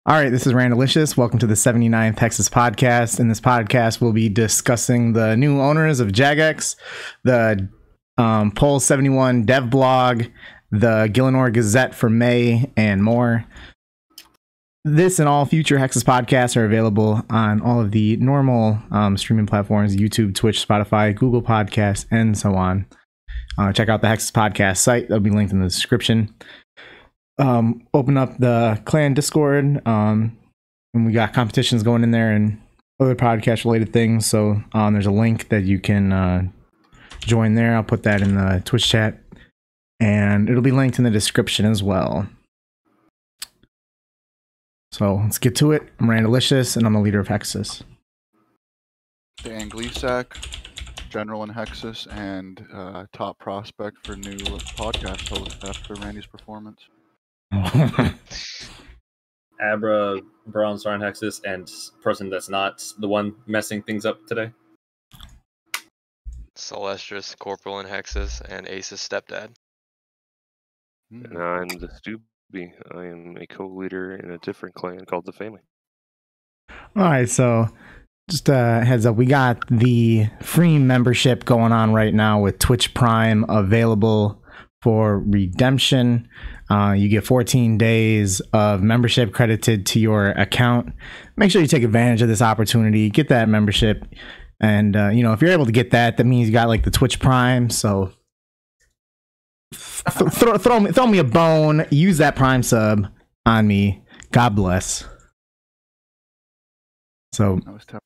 All right, this is Randalicious. Welcome to the 79th Hexis podcast. In this podcast, we'll be discussing the new owners of Jagex, the Poll 71 dev blog, the Gielinor Gazette for May, and more. This and all future Hexis podcasts are available on all of the normal streaming platforms: YouTube, Twitch, Spotify, Google Podcasts, and so on. Check out the Hexis podcast site. That'll be linked in the description. Open up the clan Discord, and we got competitions going in there and other podcast related things. So there's a link that you can join there. I'll put that in the Twitch chat, and it'll be linked in the description as well. So let's get to it. I'm Randalicious, and I'm the leader of Hexis. Dan Gleesac, general in Hexis, and top prospect for new podcast host after Randy's performance. Abra, Bronze Star in Hexis, and person that's not the one messing things up today. Celastrus, Corporal in Hexis, and Ace's stepdad. And I'm the Stewbee. I am a co-leader in a different clan called the Family. All right, so just a heads up, we got the free membership going on right now with Twitch Prime available for redemption. You get 14 days of membership credited to your account. Make sure you take advantage of this opportunity. Get that membership. And, if you're able to get that, that means you got like the Twitch Prime. So throw me a bone. Use that Prime sub on me. God bless. So I was tempted.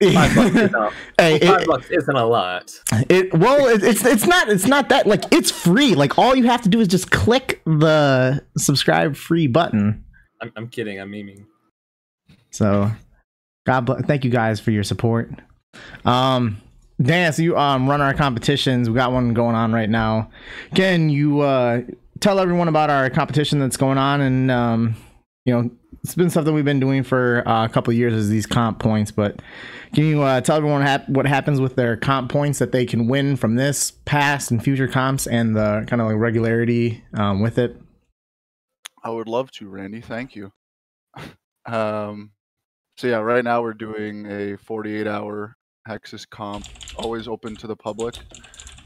$5 hey, $5 isn't a lot. It's not that, like, it's free. Like, all you have to do is just click the subscribe free button. I'm kidding. I'm memeing. So, God bless. Thank you guys for your support. Dan, so you run our competitions. We got one going on right now. Can you tell everyone about our competition that's going on? And it's been something we've been doing for a couple of years, is these comp points. But can you tell everyone what happens with their comp points that they can win from this, past and future comps, and the kind of like regularity with it? I would love to, Randy. Thank you. So yeah, right now we're doing a 48-hour Hexis comp, always open to the public.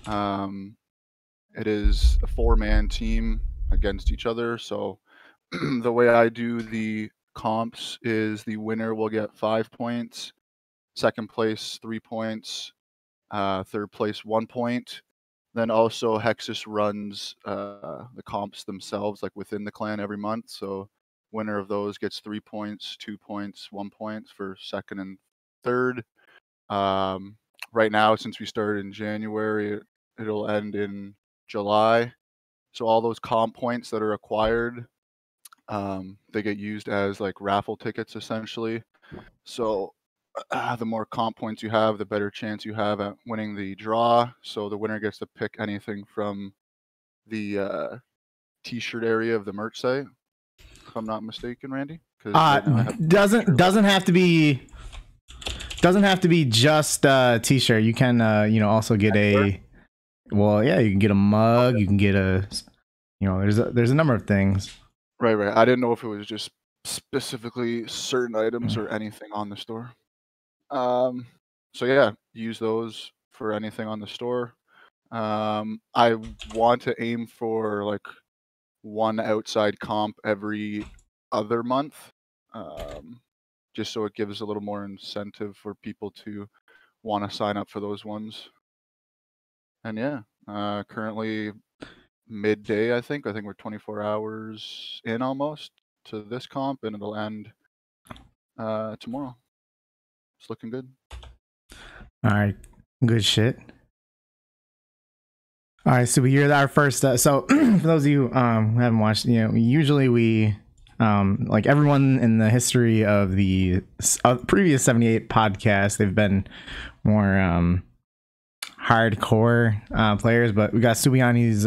It is a 4-man team against each other. So the way I do the comps is the winner will get 5 points, second place 3 points, third place 1 point. Then also Hexis runs the comps themselves, like within the clan, every month. So winner of those gets 3 points, 2 points, 1 point for second and third. Right now, since we started in January, it'll end in July. So all those comp points that are acquired, they get used as like raffle tickets essentially. So the more comp points you have, the better chance you have at winning the draw. So the winner gets to pick anything from the t-shirt area of the merch site, if I'm not mistaken, Randy. Doesn't have to be just a t-shirt. You can also get you can get a mug. You can get there's a number of things. Right. I didn't know if it was just specifically certain items or anything on the store. So yeah, use those for anything on the store. I want to aim for like one outside comp every other month, just so it gives a little more incentive for people to want to sign up for those ones. And yeah, currently midday, I think we're 24 hours in almost to this comp, and it'll end tomorrow. It's looking good. All right, good shit. All right, so you're our first. So for those of you who haven't watched, usually we like everyone in the history of the previous 78 podcasts, they've been more hardcore players, but we got Stewbee on. He's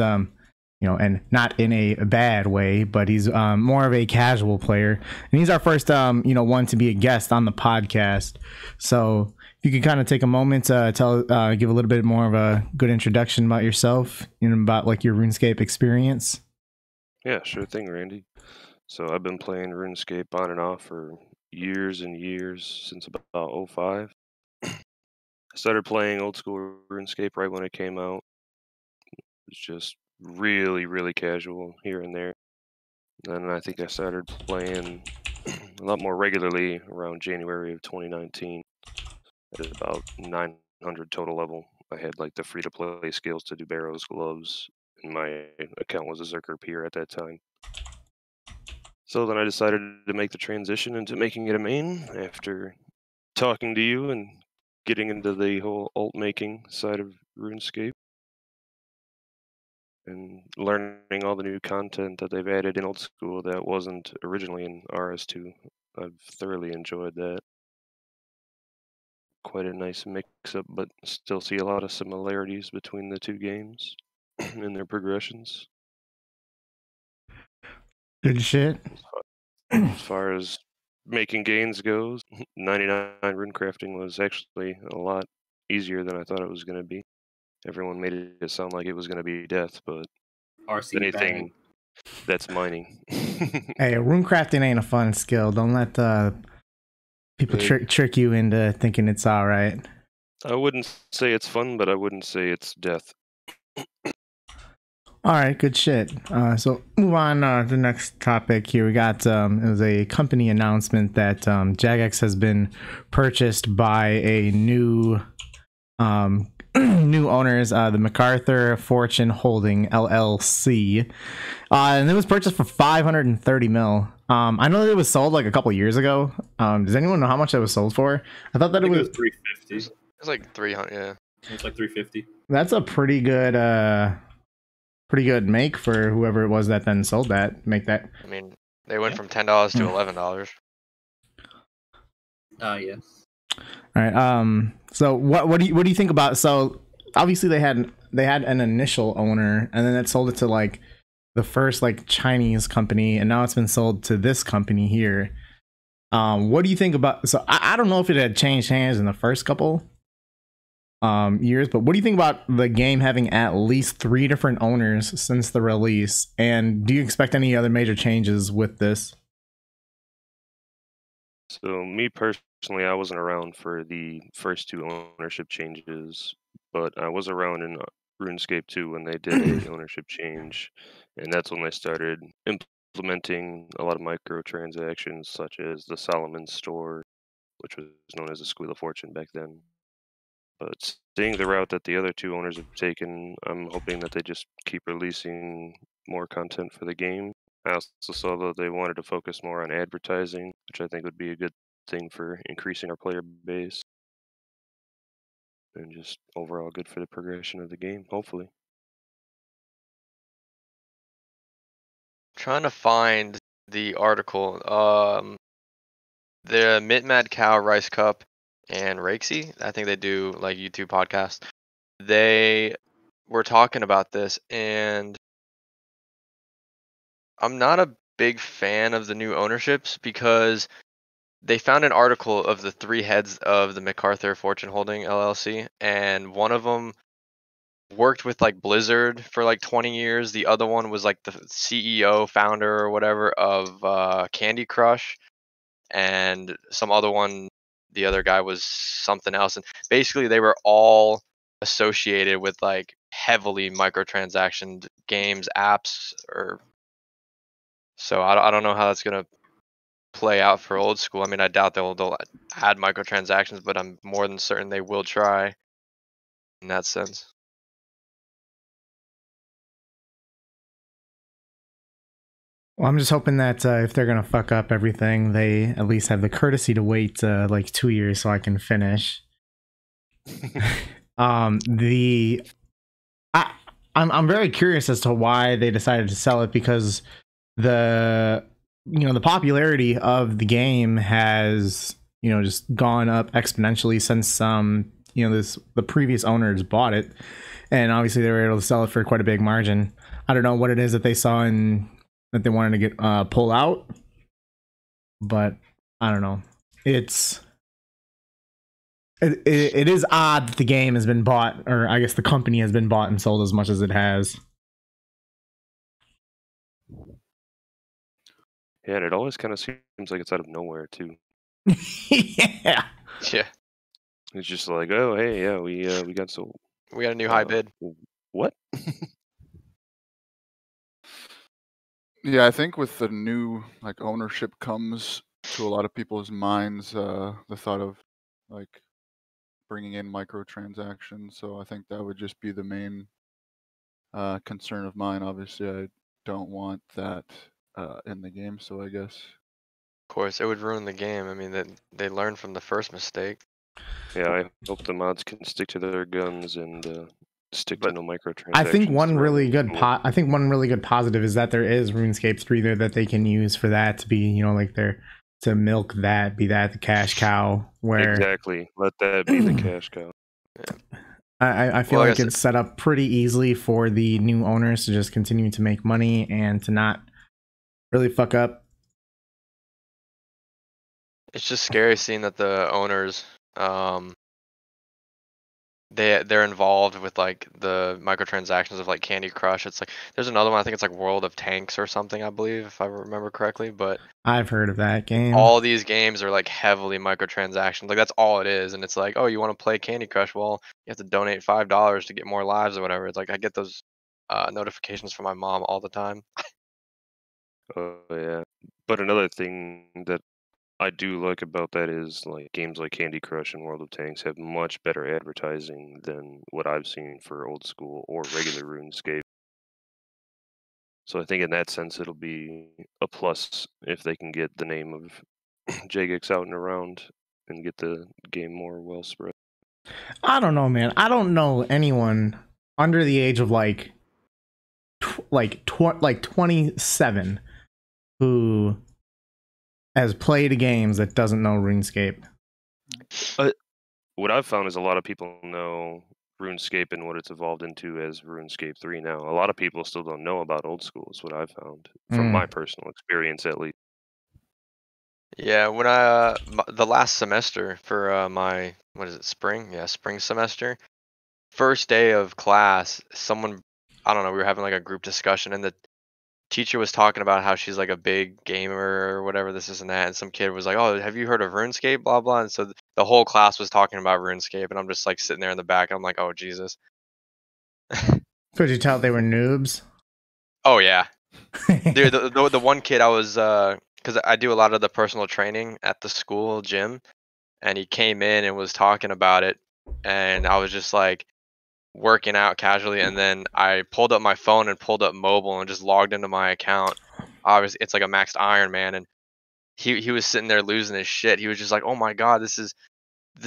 and not in a bad way, but he's more of a casual player, and he's our first one to be a guest on the podcast. So if you could kind of take a moment to give a little bit more of a good introduction about yourself and about like your RuneScape experience. Yeah, sure thing, Randy. So I've been playing RuneScape on and off for years and years, since about 05. I started playing old school RuneScape right when it came out. It was just really, really casual here and there. And I think I started playing a lot more regularly around January of 2019 at about 900 total level. I had like the free-to-play skills to do barrows, gloves, and my account was a Zerker peer at that time. So then I decided to make the transition into making it a main after talking to you and getting into the whole alt making side of RuneScape and learning all the new content that they've added in old school that wasn't originally in RS2. I've thoroughly enjoyed that. Quite a nice mix-up, but still see a lot of similarities between the two games in their progressions. Good shit. As far as making gains goes, 99 rune crafting was actually a lot easier than I thought it was going to be. Everyone made it sound like it was going to be death, but RC anything that's mining. Hey, rune crafting ain't a fun skill. Don't let people trick you into thinking it's all right. I wouldn't say it's fun, but I wouldn't say it's death. All right, good shit. So move on to the next topic here. We got it was a company announcement that Jagex has been purchased by a new new owners, the Macarthur Fortune Holding LLC, and it was purchased for 530 mil. I know that it was sold like a couple years ago. Does anyone know how much it was sold for? I thought that it was 350. It's like 300. Yeah. It's like 350. That's a pretty good make for whoever it was that then sold that. Make that. I mean, they went from $10 to $11. Yes. All right. So what do you think about? So obviously they had an initial owner, and then it sold it to like the first like Chinese company, and now it's been sold to this company here. What do you think about? So I don't know if it had changed hands in the first couple years, but what do you think about the game having at least 3 different owners since the release? And do you expect any other major changes with this? So me personally, I wasn't around for the first 2 ownership changes, but I was around in RuneScape 2 when they did a ownership change, and that's when they started implementing a lot of microtransactions, such as the Solomon store, which was known as the Squeal of Fortune back then. But seeing the route that the other 2 owners have taken, I'm hoping that they just keep releasing more content for the game. I also saw that they wanted to focus more on advertising, which I think would be a good thing for increasing our player base. And just overall good for the progression of the game, hopefully. Trying to find the article. The Mid-Mad Cow, Rice Cup, and Rakesy, I think they do like YouTube podcasts. They were talking about this, and I'm not a big fan of the new ownerships because they found an article of the 3 heads of the Macarthur Fortune Holding LLC, and one of them worked with like Blizzard for like 20 years. The other one was like the CEO, founder, or whatever of Candy Crush, and some other one, the other guy was something else. And basically they were all associated with like heavily microtransaction games, apps, or so I don't know how that's gonna play out for old school. I mean, I doubt they'll add microtransactions, but I'm more than certain they will try in that sense. Well, I'm just hoping that if they're gonna fuck up everything, they at least have the courtesy to wait like 2 years so I can finish. I'm very curious as to why they decided to sell it, because the popularity of the game has just gone up exponentially since the previous owners bought it, and obviously they were able to sell it for quite a big margin. I don't know what it is that they saw in that they wanted to get pull out, but I don't know. It is odd that the game has been bought, or I guess the company has been bought and sold as much as it has. Yeah, and it always kind of seems like it's out of nowhere too. Yeah. Yeah, It's just like, oh hey, yeah, we got sold. we got a new high bid. What? Yeah, I think with the new ownership comes to a lot of people's minds the thought of bringing in microtransactions. So I think that would just be the main concern of mine. Obviously, I don't want that in the game. So I guess. Of course, it would ruin the game. I mean, they learned from the first mistake. Yeah, I hope the mods can stick to their guns and stick to no microtransactions. I think one really good throughout. I think one really good positive is that there is RuneScape 3 there that they can use for that to be, to milk that, be that the cash cow where Exactly. Let that be the cash cow. I feel Well, like it's set up pretty easily for the new owners to just continue to make money and to not really fuck up. It's just scary seeing that the owners, they're involved with like the microtransactions of like Candy Crush. It's like there's another one. I think it's like World of Tanks or something. I believe, if I remember correctly. But I've heard of that game. all these games are like heavily microtransactions. Like that's all it is. And it's like, oh, you want to play Candy Crush? Well, you have to donate $5 to get more lives or whatever. It's like I get those notifications from my mom all the time. Oh yeah. But another thing that I do like about that is like games like Candy Crush and World of Tanks have much better advertising than what I've seen for old school or regular RuneScape. So I think in that sense it'll be a plus if they can get the name of Jagex out and around and get the game more well spread. I don't know, man. I don't know anyone under the age of 27 who has played games that doesn't know RuneScape. What I've found is a lot of people know RuneScape and what it's evolved into as RuneScape 3 now. A lot of people still don't know about old school is what I've found from my personal experience at least. Yeah, when I the last semester for my spring? Yeah, spring semester. First day of class, I don't know, we were having like a group discussion and the teacher was talking about how she's like a big gamer or whatever, this and that, and some kid was like, "Oh, have you heard of RuneScape?" Blah blah, and so the whole class was talking about RuneScape, and I'm just like sitting there in the back. I'm like, "Oh Jesus." Could you tell they were noobs? Oh yeah, dude. The one kid I was because I do a lot of the personal training at the school gym, and he came in and was talking about it, and I was just like working out casually, and then I pulled up my phone and pulled up mobile and just logged into my account. Obviously, it's like a maxed Iron Man, and he was sitting there losing his shit. He was just like, "Oh my god, this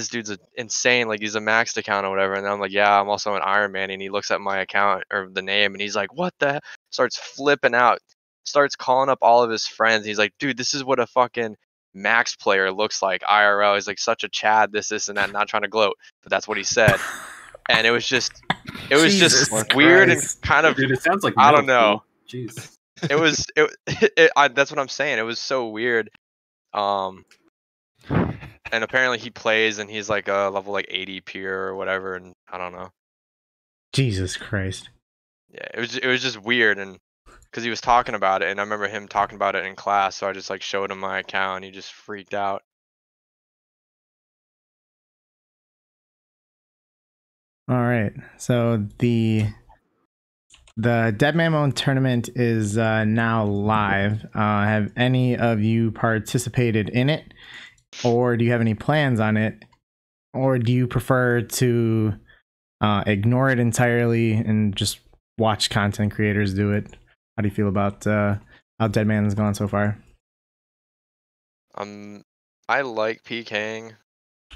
dude's insane! Like he's a maxed account or whatever." And I'm like, "Yeah, I'm also an Iron Man." And he looks at my account or the name, and he's like, "What the?" Starts flipping out, starts calling up all of his friends. He's like, "Dude, this is what a fucking max player looks like IRL." He's like such a Chad, this and that. Not trying to gloat, but that's what he said. And it was just Jesus weird Christ. and kind of, Dude, it sounds like I don't know. Jeez. That's what I'm saying. It was so weird. And apparently he plays and he's like a level like 80 peer or whatever, and I don't know. Jesus Christ. Yeah, it was just weird, and because he was talking about it, and I remember him talking about it in class, so I just like showed him my account, and he just freaked out. All right. So the Dead Man Mode tournament is now live. Have any of you participated in it? Or do you have any plans on it? Or do you prefer to ignore it entirely and just watch content creators do it? How do you feel about how Dead Man's gone so far? I like PKing.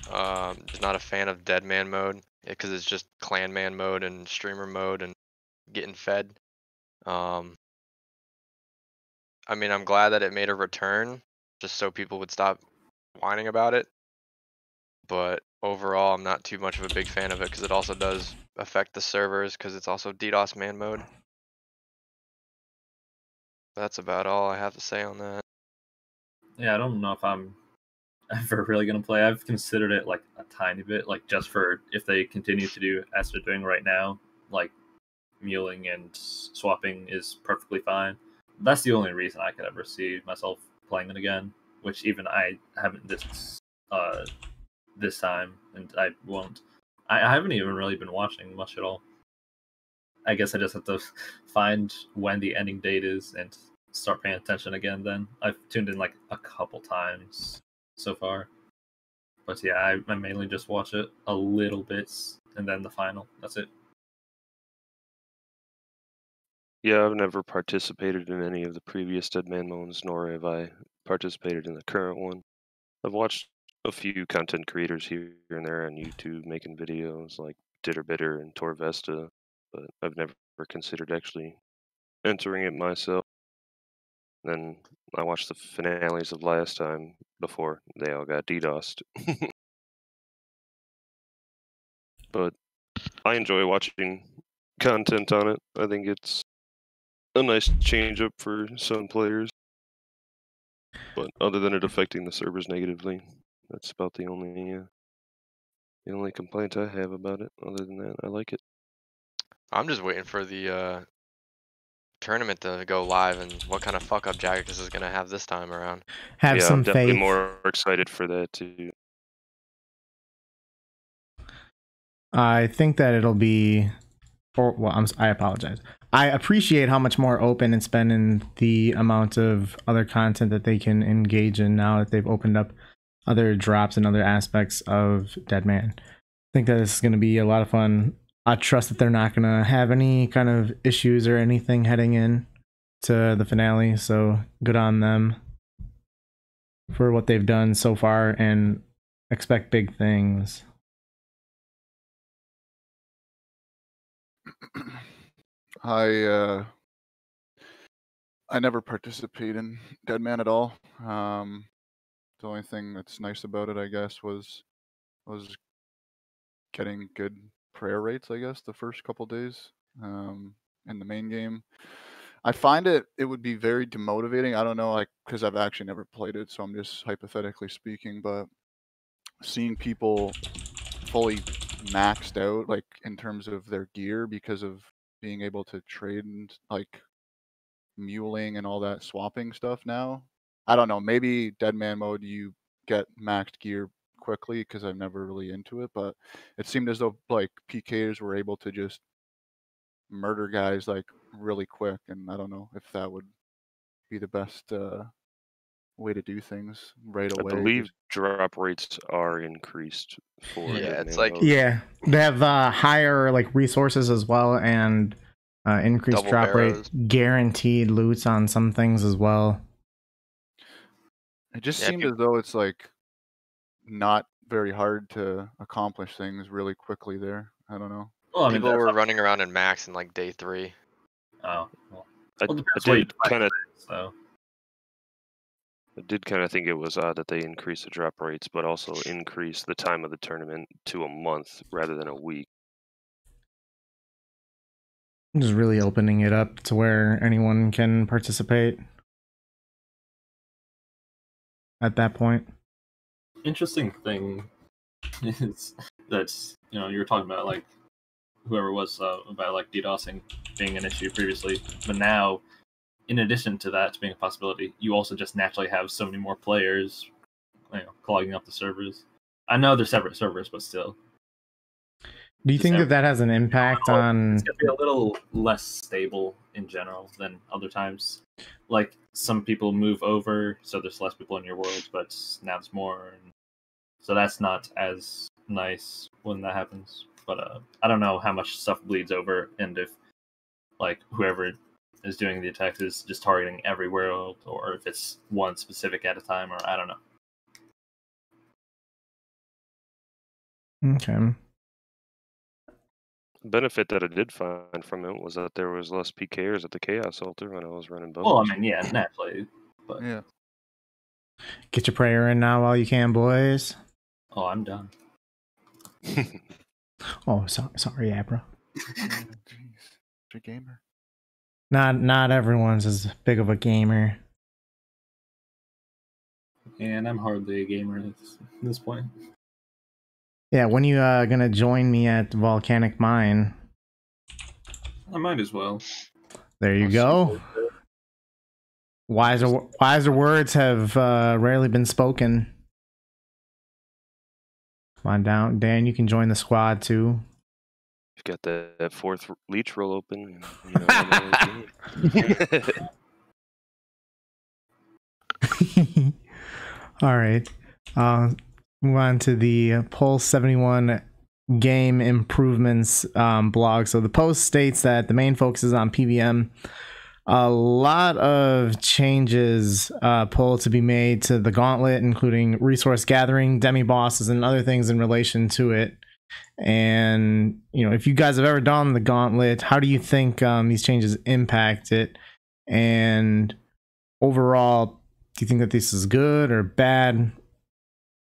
Just not a fan of Dead Man mode because it's just Clan Man mode and streamer mode and getting fed. I mean, I'm glad that it made a return, just so people would stop whining about it. But overall, I'm not too much of a big fan of it because it also does affect the servers because it's also DDoS man mode. That's about all I have to say on that. Yeah, I don't know if I'm ever really gonna play. I've considered it like a tiny bit, like just for if they continue to do as they're doing right now, like muling and swapping is perfectly fine. That's the only reason I could ever see myself playing it again, which even I haven't this time, and I won't. I haven't even really been watching much at all. I guess I just have to find when the ending date is and start paying attention again. Then I've tuned in like a couple times so far, but yeah, I mainly just watch it a little bit and then the final. That's it. Yeah, I've never participated in any of the previous Deadman modes, nor have I participated in the current one. I've watched a few content creators here and there on YouTube making videos like Ditterbitter and Torvesta, but I've never considered actually entering it myself. Then I watched the finales of last time before they all got DDoSed. But I enjoy watching content on it. I think it's a nice change up for some players. But other than it affecting the servers negatively, that's about the only complaint I have about it. Other than that, I like it. I'm just waiting for the tournament to go live and what kind of fuck up Jagex is gonna have this time around. Have Yeah, some I'm definitely faith. more excited for that too. I think that it'll be, I apologize. I appreciate how much more open it's been in the amount of other content that they can engage in now that they've opened up other drops and other aspects of Deadman. I think that this is going to be a lot of fun. I trust that they're not going to have any kind of issues or anything heading in to the finale, so good on them for what they've done so far, and expect big things. I never participate in Deadman at all. The only thing that's nice about it, I guess, was getting good prayer rates, I guess, the first couple days in the main game. I find it would be very demotivating. I don't know, like, because I've actually never played it, so I'm just hypothetically speaking, but seeing people fully maxed out, like, in terms of their gear because of being able to trade and, like, muling and all that swapping stuff now. I don't know, maybe Deadman mode you get maxed gear quickly because I'm never really into it, but it seemed as though like PKers were able to just murder guys like really quick, and I don't know if that would be the best way to do things right I away. believe drop rates are increased for Yeah, it's Deadman like- mode. Yeah, they have higher like resources as well, and increased Double drop barrows. rate, guaranteed loots on some things as well. It just Yeah, seemed as though it's like not very hard to accomplish things really quickly there. I don't know. Well, I mean, People that's were up- running around in max in like day 3. Oh, well, I it depends what you did kind of so. think it was odd that they increased the drop rates, but also increased the time of the tournament to a month rather than a week. Just really opening it up to where anyone can participate at that point. Interesting thing is that you were talking about like whoever was about like DDoSing being an issue previously, but now in addition to that being a possibility, you also just naturally have so many more players, clogging up the servers. I know they're separate servers, but still. Do you Just think every- that has an impact on? It's gonna be a little less stable in general than other times. Like some people move over, so there's less people in your world, but now there's more, and so that's not as nice when that happens. But I don't know how much stuff bleeds over, and if like whoever is doing the attack is just targeting every world, or if it's one specific at a time, or I don't know. Okay. The benefit that I did find from it was that there was less PKers at the Chaos Altar when I was running both. Well, I mean, yeah, naturally, but Yeah. Get your prayer in now while you can, boys. oh, I'm done. Oh, sorry, Abra. Jeez. You're a gamer. Not everyone's as big of a gamer. And I'm hardly a gamer at this point. Yeah, when you gonna join me at Volcanic Mine? I might as well. There you go. Wiser words have rarely been spoken. Come on down, Dan. You can join the squad too. You've got that fourth leech roll open. You know, I'm All right. Move on to the Pulse 71 game improvements blog. So the post states that the main focus is on PVM. A lot of changes pull to be made to the gauntlet, including resource gathering, demi bosses, and other things in relation to it. And if you guys have ever done the gauntlet, how do you think these changes impact it? And overall, do you think that this is good or bad?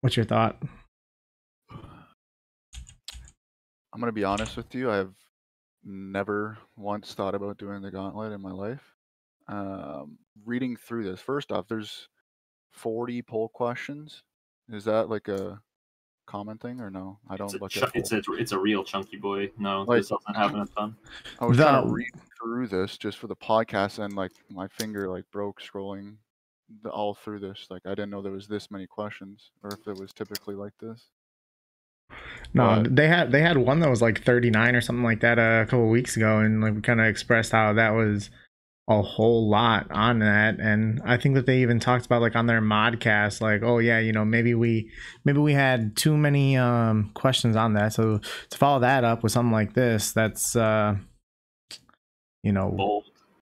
What's your thought? I'm gonna be honest with you. I've never once thought about doing the gauntlet in my life. Reading through this, first off, there's 40 poll questions. Is that like a common thing or no? I don't look at it's a real chunky boy. No, Like- this doesn't happen a ton. I was trying to read through this just for the podcast, and like my finger like broke scrolling all through this. Like I didn't know there was this many questions, or if it was typically like this. No, But- they had one that was like 39 or something like that a couple of weeks ago, and like we kind of expressed how that was a whole lot on that. And I think that they even talked about like on their modcast, like, oh yeah, maybe we had too many questions on that. So to follow that up with something like this, that's Bold.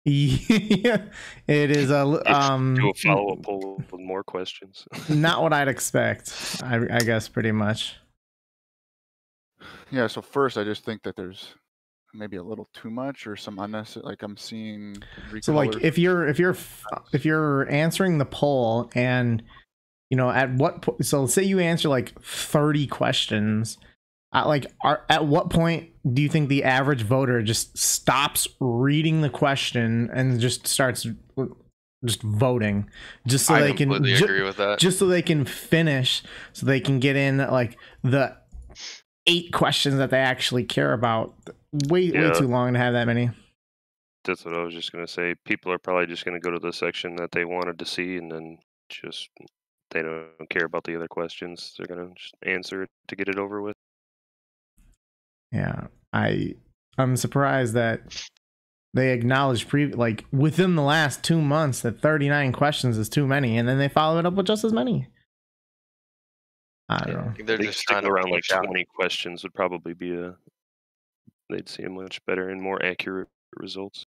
yeah, it is do a follow-up poll with more questions. not what I'd expect. I guess pretty much. Yeah, so first I just think that there's maybe a little too much or some unnecessary. Like I'm seeing. So like if you're answering the poll and at what so say you answer like 30 questions, at what point do you think the average voter just stops reading the question and just starts just voting just so I they can completely agree with that. just so they can finish, so they can get in like the 8 questions that they actually care about? Way too long to have that many. That's what I was just going to say. People are probably just going to go to the section that they wanted to see, and then just they don't care about the other questions. They're going to just answer it to get it over with. Yeah, I'm surprised that they acknowledged like within the last 2 months that 39 questions is too many, and then they follow it up with just as many. I don't know. They're I think just sticking trying to around like push out. 20 questions would probably be they'd see a much better and more accurate results.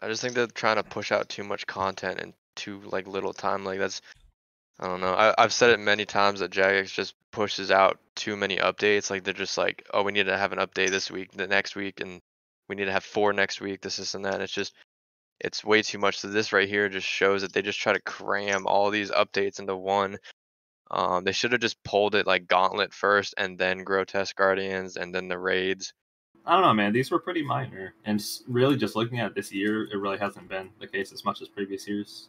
I just think they're trying to push out too much content in too like little time. Like that's, I don't know. I've said it many times that Jagex just pushes out too many updates. Like they're just like, oh, we need to have an update this week, the next week, and we need to have 4 next week. This and that. And it's way too much. So this right here just shows that they just try to cram all these updates into one. They should have just pulled it like Gauntlet first, and then Grotesque Guardians, and then the raids. I don't know, man. These were pretty minor, and really, just looking at this year, it really hasn't been the case as much as previous years.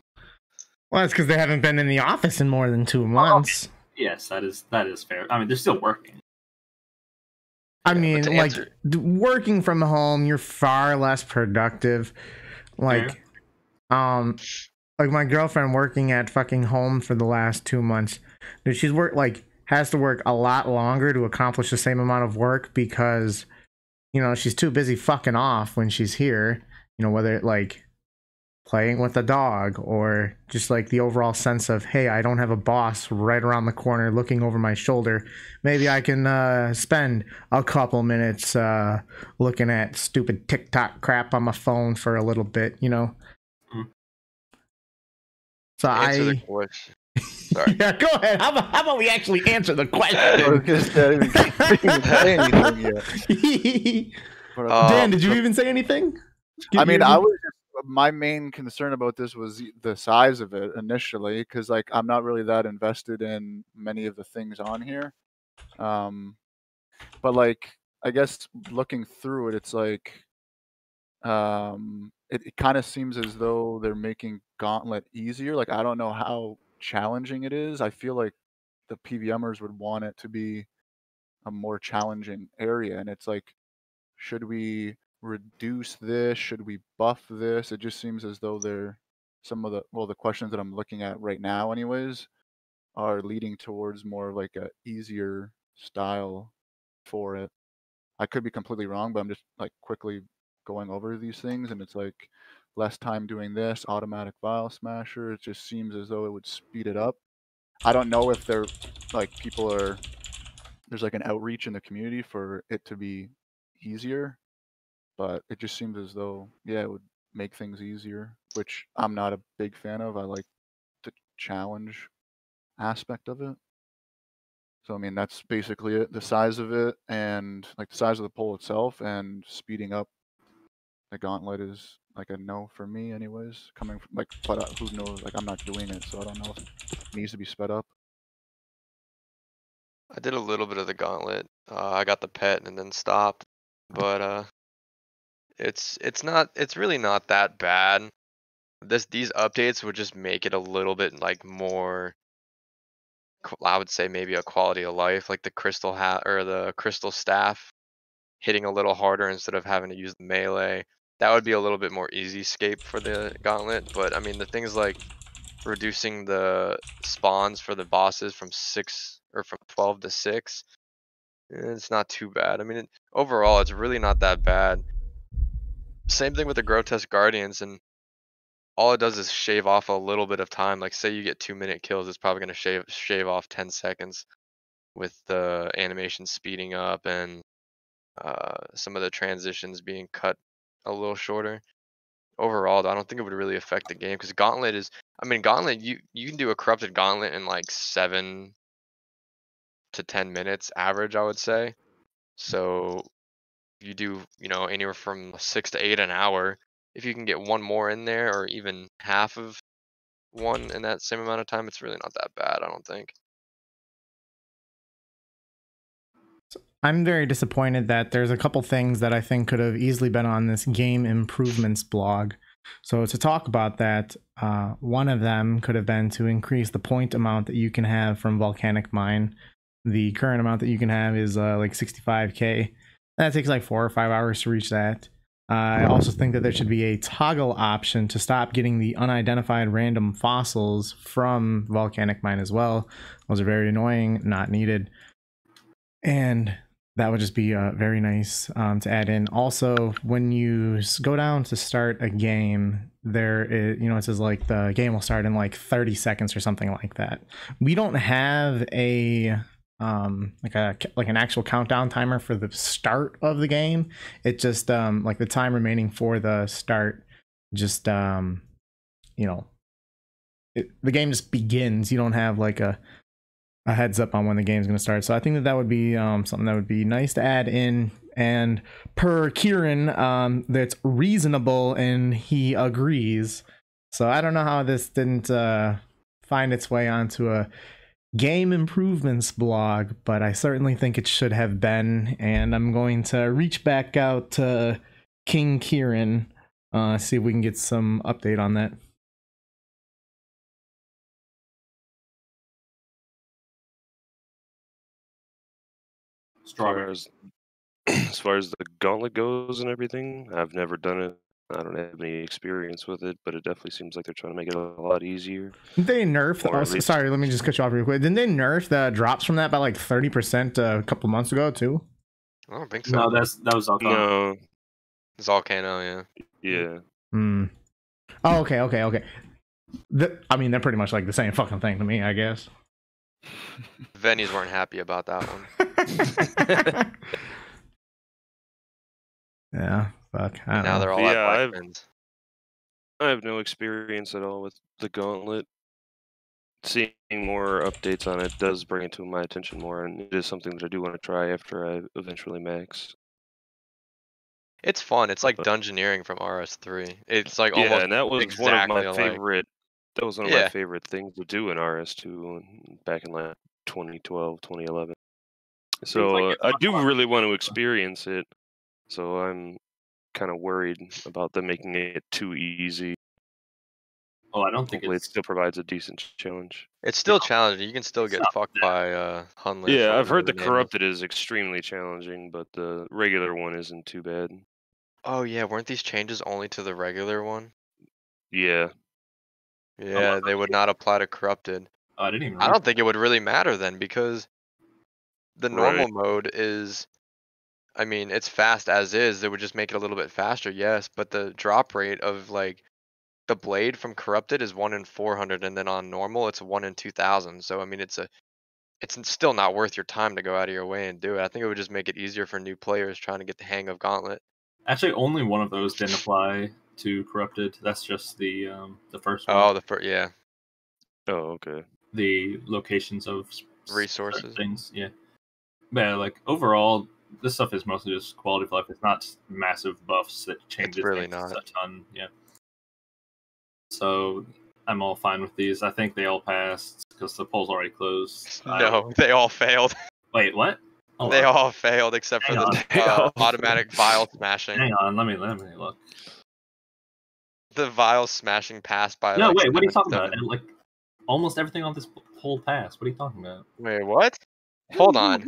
Well, that's because they haven't been in the office in more than 2 months. Yes, that is fair. I mean, they're still working. I mean, like working from home, you're far less productive. Like, like my girlfriend working at fucking home for the last 2 months. Dude, she's has to work a lot longer to accomplish the same amount of work because she's too busy fucking off when she's here. Whether like playing with the dog or just like the overall sense of, hey, I don't have a boss right around the corner looking over my shoulder. Maybe I can spend a couple minutes looking at stupid TikTok crap on my phone for a little bit, So Answer the question. Sorry. Yeah, go ahead. How about we actually answer the question? I didn't say anything yet. Dan, did you even say anything? I mean, my main concern about this was the size of it initially, because like I'm not really that invested in many of the things on here. But like I guess looking through it, it's like it kind of seems as though they're making Gauntlet easier. Like I don't know how challenging it is. I feel like the PVMers would want it to be a more challenging area, and it's like, should we reduce this? Should we buff this? It just seems as though they're some of the questions that I'm looking at right now, anyways, are leading towards more of like a easier style for it. I could be completely wrong, but I'm just like quickly going over these things, and it's like less time doing this, automatic vial smasher. It just seems as though it would speed it up. I don't know if they're like there's like an outreach in the community for it to be easier, but it just seems as though, yeah, it would make things easier, which I'm not a big fan of. I like the challenge aspect of it. So I mean, that's basically it. The size of it and like the size of the pole itself and speeding up the gauntlet is like a no for me, anyways. Coming from like, but who knows? Like I'm not doing it, so I don't know if it needs to be sped up. I did a little bit of the gauntlet. I got the pet and then stopped, but it's really not that bad. These updates would just make it a little bit like more. I would say maybe a quality of life, like the crystal hat or the crystal staff hitting a little harder instead of having to use the melee. That would be a little bit more easy scape for the gauntlet. But I mean, the things like reducing the spawns for the bosses from 6 or from 12 to 6, it's not too bad. I mean, overall, it's really not that bad. Same thing with the grotesque guardians, and all it does is shave off a little bit of time. Like say you get 2-minute kills, it's probably going to shave off 10 seconds with the animation speeding up and some of the transitions being cut a little shorter. Overall, though, I don't think it would really affect the game because Gauntlet is. I mean, Gauntlet you can do a corrupted Gauntlet in like 7 to 10 minutes average, I would say. So you do anywhere from 6 to 8 an hour. If you can get one more in there or even half of one in that same amount of time, it's really not that bad, I don't think. I'm very disappointed that there's a couple things that I think could have easily been on this game improvements blog. So to talk about that, one of them could have been to increase the point amount that you can have from Volcanic Mine. The current amount that you can have is like 65k. That takes like 4 or 5 hours to reach that. I also think that there should be a toggle option to stop getting the unidentified random fossils from Volcanic Mine as well. Those are very annoying, not needed. And that would just be very nice to add in. Also, when you go down to start a game, there is, it says like the game will start in like 30 seconds or something like that. We don't have a like an actual countdown timer for the start of the game. It just like the time remaining for the start, just the game just begins. You don't have like a heads up on when the game's going to start. So I think that would be something that would be nice to add in. And per Kieran, that's reasonable and he agrees. So I don't know how this didn't find its way onto a game improvements blog, but I certainly think it should have been. And I'm going to reach back out to King Kieran, see if we can get some update on that. As far as the gauntlet goes and everything, I've never done it. I don't have any experience with it, but it definitely seems like they're trying to make it a lot easier. Didn't they nerf? Sorry, let me just cut you off real quick. Didn't they nerf the drops from that by like 30% a couple months ago too? I don't think so. No, that was Volcano. No, It's Volcano, yeah. Hmm. Oh, okay. I mean, they're pretty much like the same fucking thing to me, I guess. Vennies weren't happy about that one. Yeah, fuck. I don't Now know. they're all at Blackmans. I have no experience at all with the gauntlet. Seeing more updates on it does bring it to my attention more, and it is something that I do want to try after I eventually max. It's fun. It's like dungeoneering from RS3. It's like almost and that was exactly one of my alike. favorite. That was one of my favorite things to do in RS2 back in like 2012, 2011. So like I do really want to experience it. So I'm kind of worried about them making it too easy. Oh, I don't think it still provides a decent challenge. It's still challenging. You can still get fucked by Hunless. Yeah, I've heard the corrupted is extremely challenging, but the regular one isn't too bad. Oh yeah, weren't these changes only to the regular one? Yeah. Yeah, they would not apply to corrupted. Oh, I didn't even. I don't think it would really matter then, because the normal Right. mode is, I mean, it's fast as is. It would just make it a little bit faster, yes, but the drop rate of like the blade from corrupted is 1 in 400, and then on normal it's 1 in 2000. So I mean, it's still not worth your time to go out of your way and do it. I think it would just make it easier for new players trying to get the hang of Gauntlet. Actually, only one of those didn't apply to corrupted. That's just the first one. Oh, yeah. Oh, okay. The locations of Resources. things. Yeah. But yeah, like overall, this stuff is mostly just quality of life. It's not massive buffs that changes really things not. a ton. Yeah. So I'm all fine with these. I think they all passed because the poll's already closed. No, they all failed. Wait, what? Hold They on. all failed except for Hang the automatic vial smashing. Hang on, let me look. The vial smashing passed by. No, like, wait, what are you talking 7-7. about? And, like, almost everything on this poll passed. What are you talking about? Wait, what? Hold on.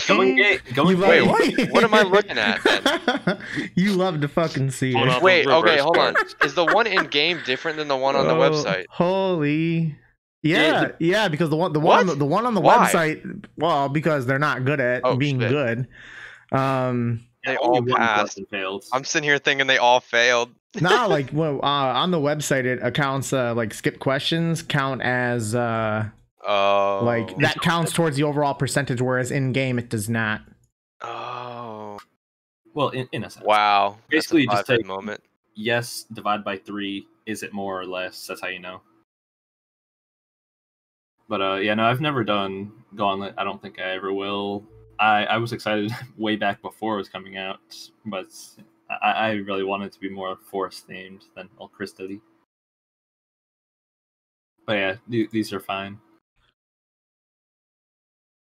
Going Wait, what am I looking at then? You love to fucking see Hold it. on. Wait, okay, Reverse hold on. cards. Is the one in game different than the one on the Oh, website? Holy. Yeah, because the one What? on the one on the Why? website, well, because they're not good at Oh, being shit. good. They only all one passed. question failed. I'm sitting here thinking they all failed. Nah, like well, on the website it accounts like skip questions count as Oh. like that counts towards the overall percentage, whereas in game it does not. Oh. Well, in a sense. Wow. Basically, That's a just five-head take- moment. Yes, divide by 3. Is it more or less? That's how you know. But yeah, no, I've never done Gauntlet. I don't think I ever will. I was excited way back before it was coming out, but I really wanted it to be more forest themed than all crystally. But yeah, these are fine.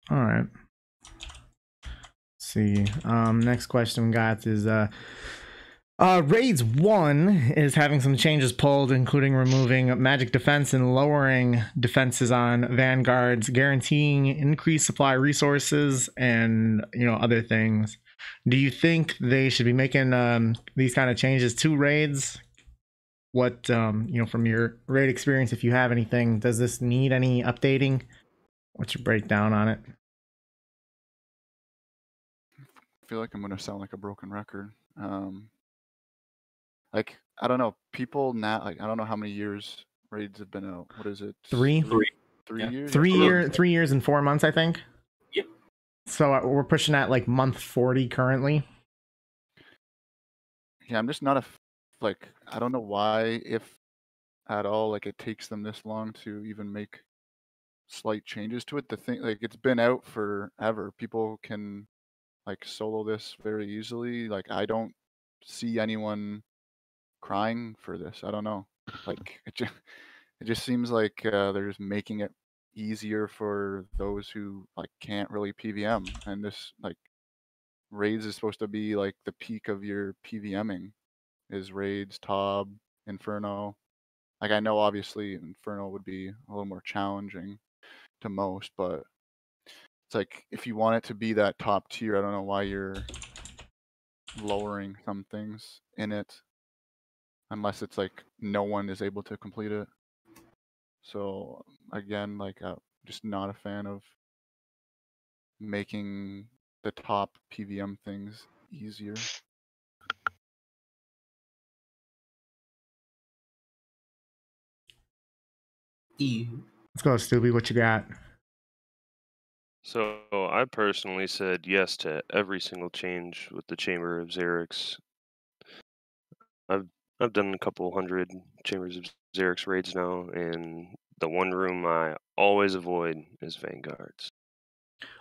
All right. Let's see. Next question we got is Raids 1 is having some changes pulled, including removing magic defense and lowering defenses on vanguards, guaranteeing increased supply resources, and other things. Do you think they should be making these kind of changes to raids? What from your raid experience, if you have anything, does this need any updating? What's your breakdown on it? I feel like I'm gonna sound like a broken record. Like I don't know, people now. Like I don't know how many years raids have been out. What is it? 3 Three Yeah. years. 3 years and 4 months, I think. Yep. So we're pushing at like month 40 currently. Yeah, I'm just not like I don't know why, if at all, like it takes them this long to even make slight changes to it. The thing, like it's been out forever. People can like solo this very easily. Like I don't see anyone crying for this. I don't know. Like it just seems like they're just making it easier for those who like can't really PVM. And this like raids is supposed to be like the peak of your PVMing. Is raids, Tob, Inferno. Like I know obviously Inferno would be a little more challenging to most, but it's like if you want it to be that top tier, I don't know why you're lowering some things in it, unless it's like no one is able to complete it. So again, like just not a fan of making the top PVM things easier. Let's go, Stewbee. What you got? So I personally said yes to every single change with the Chamber of Xerix. I've done a couple hundred Chambers of Xerix raids now, and the one room I always avoid is Vanguards.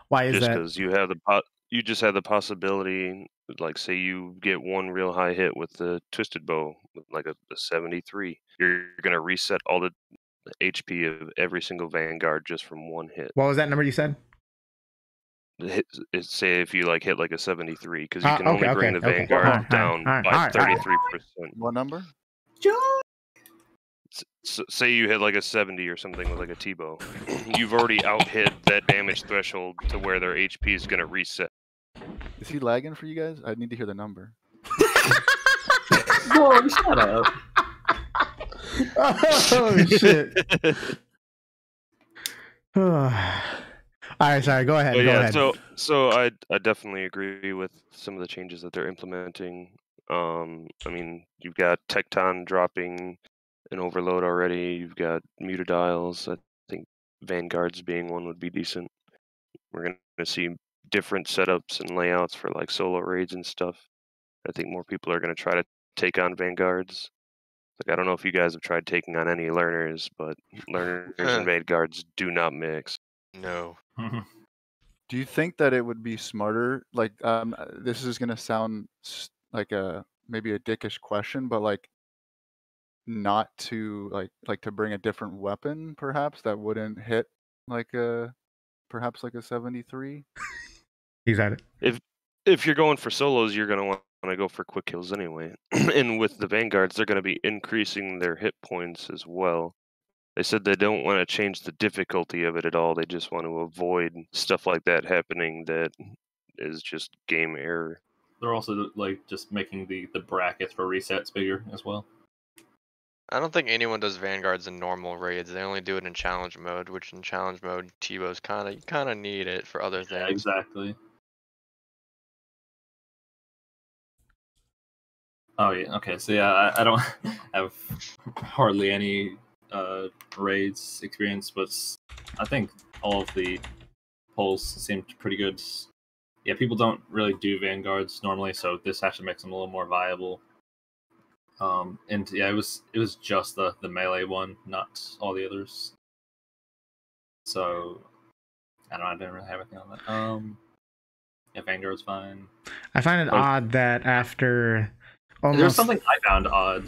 Why is Just that? because you just have the possibility, like say you get one real high hit with the Twisted Bow, with like a 73, you're gonna reset all the HP of every single Vanguard just from one hit. What was that number you said? Say if you like hit like a 73, because you can okay, only bring okay, the okay. Vanguard Alright, down alright, by alright, alright. 33%. What number? Say you hit like a 70 or something with like a T-bow, you've already out hit that damage threshold to where their HP is gonna reset. Is he lagging for you guys? I need to hear the number. Whoa, shut up. Oh shit. All right, sorry. Go ahead. But Go yeah, ahead. so I definitely agree with some of the changes that they're implementing. I mean, you've got Tecton dropping an overload already. You've got Mutadiles. I think Vanguards being one would be decent. We're gonna see different setups and layouts for like solo raids and stuff. I think more people are gonna try to take on Vanguards. Like, I don't know if you guys have tried taking on any learners, but learners and Vanguards do not mix. No. Do you think that it would be smarter? Like, this is gonna sound like maybe a dickish question, but like, not to like to bring a different weapon, perhaps that wouldn't hit like perhaps like a 73. Exactly. If you're going for solos, you're gonna want to go for quick kills anyway. And with the Vanguards, they're gonna be increasing their hit points as well. They said they don't want to change the difficulty of it at all. They just want to avoid stuff like that happening that is just game error. They're also like just making the brackets for resets bigger as well. I don't think anyone does Vanguards in normal raids. They only do it in challenge mode, which in challenge mode, T-Bow's you kind of need it for other things. Yeah, exactly. Oh yeah, okay. So yeah, I don't have hardly any raids experience, but I think all of the polls seemed pretty good. Yeah, people don't really do Vanguards normally, so this actually makes them a little more viable. And yeah, it was just the melee one, not all the others. So I don't know, I didn't really have anything on that. Yeah, Vanguard's fine. I find it odd that after almost There's something I found odd.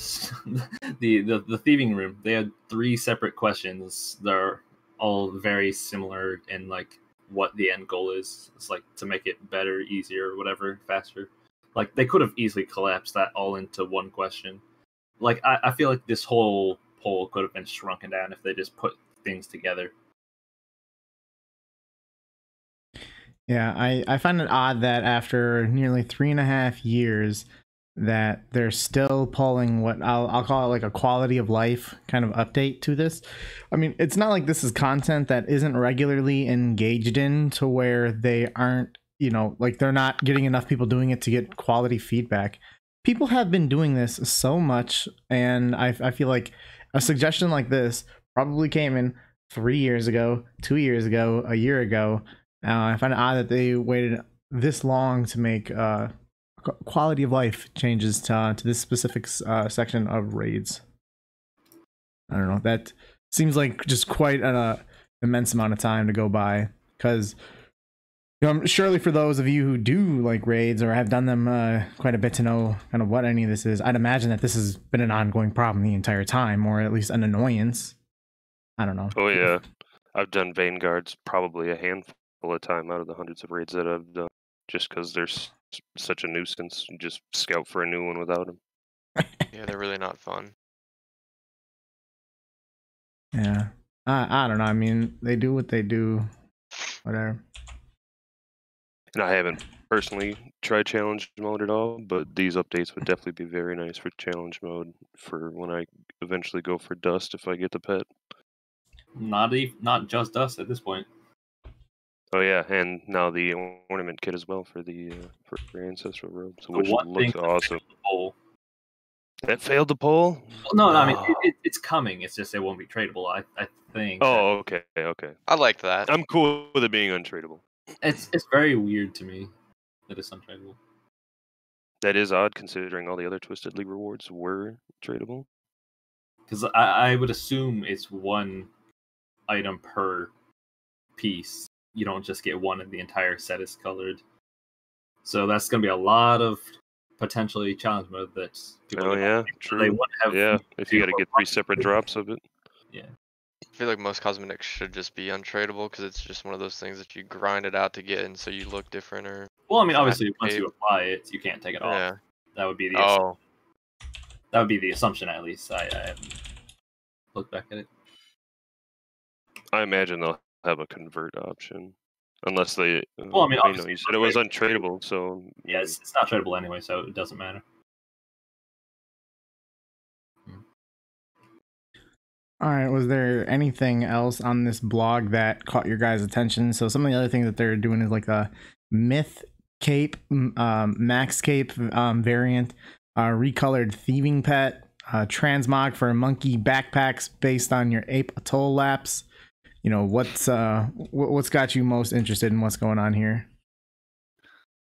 the thieving room, they had 3 separate questions. They're all very similar in like what the end goal is. It's like to make it better, easier, whatever, faster. Like they could have easily collapsed that all into one question. Like I feel like this whole poll could have been shrunken down if they just put things together. Yeah, I find it odd that after nearly 3.5 years that they're still pulling what I'll call it like a quality of life kind of update to this. I mean, it's not like this is content that isn't regularly engaged in to where they aren't, you know, like they're not getting enough people doing it to get quality feedback. People have been doing this so much, and I feel like a suggestion like this probably came in 3 years ago, 2 years ago, a year ago. I find it odd that they waited this long to make quality of life changes to this specific section of raids. I don't know. That seems like just quite an immense amount of time to go by, because you know, surely for those of you who do like raids or have done them quite a bit to know kind of what any of this is, I'd imagine that this has been an ongoing problem the entire time, or at least an annoyance. I don't know. Oh yeah, I've done Vanguards probably a handful of time out of the hundreds of raids that I've done, just because there's such a nuisance. You just scout for a new one without them. Yeah, they're really not fun. Yeah, I don't know. I mean, they do what they do. Whatever. And I haven't personally tried challenge mode at all, but these updates would definitely be very nice for challenge mode for when I eventually go for dust if I get the pet. Not just us at this point. Oh yeah, and now the ornament kit as well for the for ancestral robes, The which one looks thing awesome. poll. That failed the poll? Well, no, I mean it's coming. It's just it won't be tradable. I think. Oh, okay. I like that. I'm cool with it being untradeable. It's very weird to me that it's untradeable. That is odd considering all the other Twisted League rewards were tradable. Because I would assume it's one item per piece. You don't just get one and the entire set is colored. So that's going to be a lot of potentially challenge mode that people. Oh yeah, true. Yeah, if you got to get 3 separate drops of it. Yeah. I feel like most cosmetics should just be untradeable because it's just one of those things that you grind it out to get, and so you look different. Or well, I mean, obviously, once you apply it, you can't take it off. Yeah. That would be the that would be the assumption, at least. I haven't looked back at it. I imagine they'll have a convert option, unless they. Well, I mean, you said it was untradeable, so yeah, it's not tradable anyway, so it doesn't matter. All right. Was there anything else on this blog that caught your guys' attention? So some of the other things that they're doing is like a myth cape, max cape variant, recolored thieving pet, transmog for monkey backpacks based on your ape atoll laps. You know, what's got you most interested in what's going on here?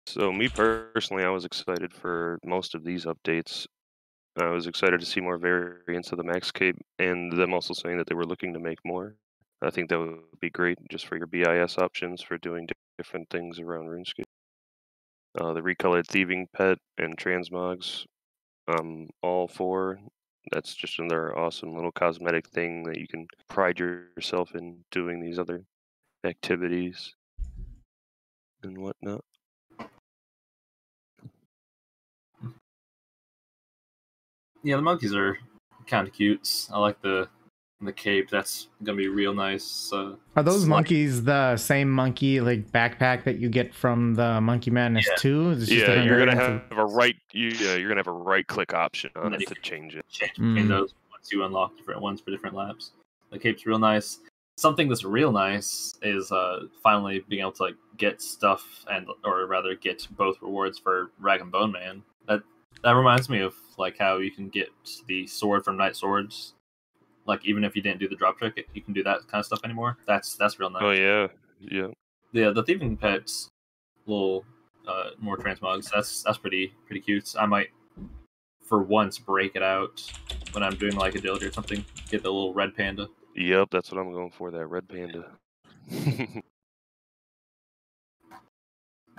So me personally, I was excited for most of these updates. I was excited to see more variants of the Max Cape, and them also saying that they were looking to make more. I think that would be great just for your BIS options for doing different things around RuneScape. The recolored thieving pet and transmogs, all four. That's just another awesome little cosmetic thing that you can pride yourself in doing these other activities and whatnot. Yeah, the monkeys are kind of cute. I like the cape. That's gonna be real nice. Are those monkeys the same monkey like backpack that you get from the Monkey Madness 2? Yeah, you're gonna have a you're gonna have a right click option on it to change it. Change between those once you unlock different ones for different laps. The cape's real nice. Something that's real nice is finally being able to like get stuff or rather get both rewards for Rag and Bone Man. That reminds me of like how you can get the sword from Night Swords. Like even if you didn't do the drop trick, you can do that kind of stuff anymore. That's real nice. Oh yeah. Yeah, the thieving pets, little more transmogs. That's pretty cute. I might for once break it out when I'm doing like agility or something. Get the little red panda. Yep, that's what I'm going for. That red panda.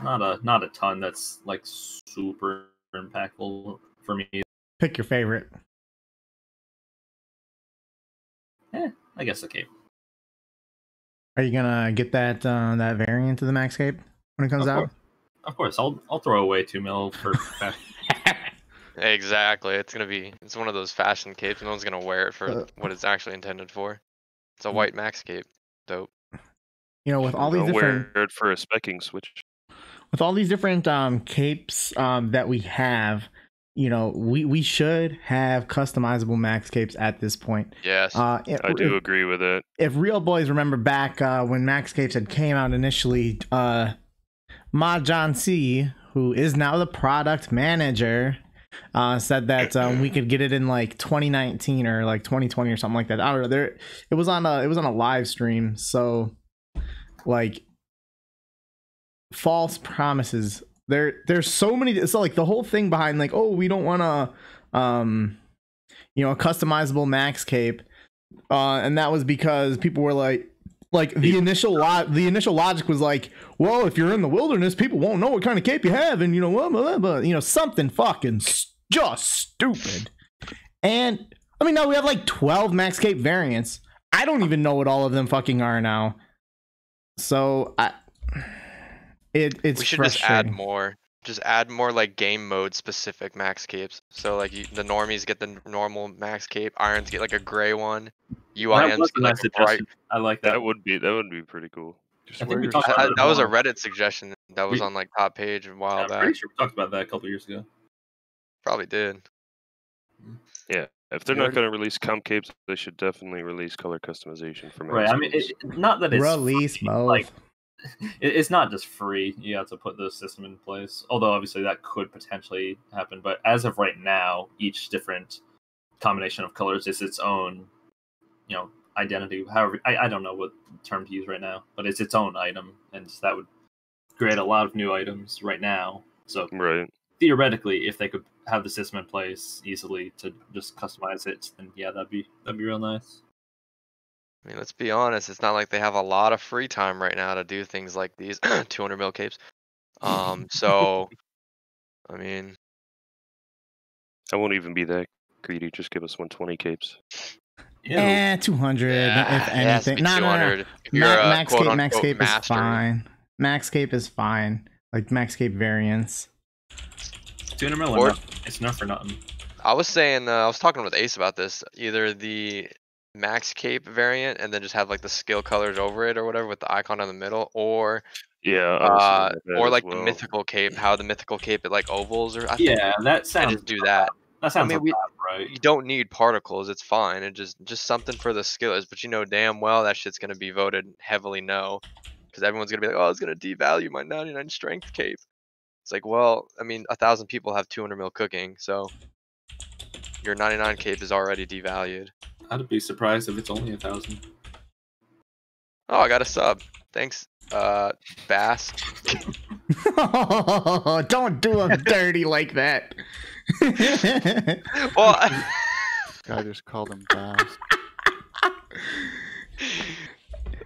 Not a ton. That's like super impactful for me. Pick your favorite. I guess the cape. Are you gonna get that that variant of the Max Cape when it comes out? Of course, I'll throw away 2 mil for. Exactly, it's one of those fashion capes. No one's gonna wear it for what it's actually intended for. It's a white Max Cape. Dope. You know, with all these different wear it for a specking switch. With all these different capes that we have, you know, we should have customizable Max Capes at this point. Yes, I do agree with it. If real boys remember back when Max Capes had came out initially, Ma John C, who is now the product manager, said that we could get it in like 2019 or like 2020 or something like that. I don't know. It was on a live stream, so like false promises. There's so many. So like the whole thing behind like, oh, we don't want to you know, a customizable Max Cape, and that was because people were like the initial logic was like, well, if you're in the wilderness, people won't know what kind of cape you have, and you know, blah, blah, you know, something fucking just stupid. And I mean, now we have like 12 Max Cape variants. I don't even know what all of them fucking are now. So it's we should just add more. Just add more like game mode specific Max Capes. So like the normies get the normal Max Cape, Irons get like a gray one, UIMs get like a bright. I like that. That would be pretty cool. I think we talked about that was a Reddit suggestion that was on like top page a while back. I'm pretty sure we talked about that a couple years ago. Probably did. Yeah, if they're not going to release comp capes, they should definitely release color customization for Max Right. I mean, not that it's release free, both. like, it's not just free. You have to put the system in place. Although obviously that could potentially happen. But as of right now, each different combination of colors is its own, you know, identity. However, I don't know what term to use right now, but it's its own item, and that would create a lot of new items right now. So theoretically, if they could have the system in place easily to just customize it, then yeah, that'd be real nice. I mean, let's be honest. It's not like they have a lot of free time right now to do things like these 200 mil capes. So, I mean, I won't even be that greedy. Just give us 120 capes. 200 if anything. No. Max Cape is fine. Max Cape is fine. Like Max Cape variants. 200 mil. It's enough for nothing. I was saying, I was talking with Ace about this. Either the Max Cape variant and then just have like the skill colors over it or whatever with the icon in the middle, or or like the mythical cape, how the mythical cape it like ovals or that sounds just do that. That sounds mean, right. You don't need particles. It's fine. It just something for the skillers. But you know damn well that shit's gonna be voted heavily no, because everyone's gonna be like, oh, it's gonna devalue my 99 strength cape. It's like, well, I mean, 1,000 people have 200 mil cooking, so your 99 cape is already devalued. I'd be surprised if it's only 1,000. Oh, I got a sub. Thanks, Bass. Don't do him dirty like that. Well, Guy just called him Bass.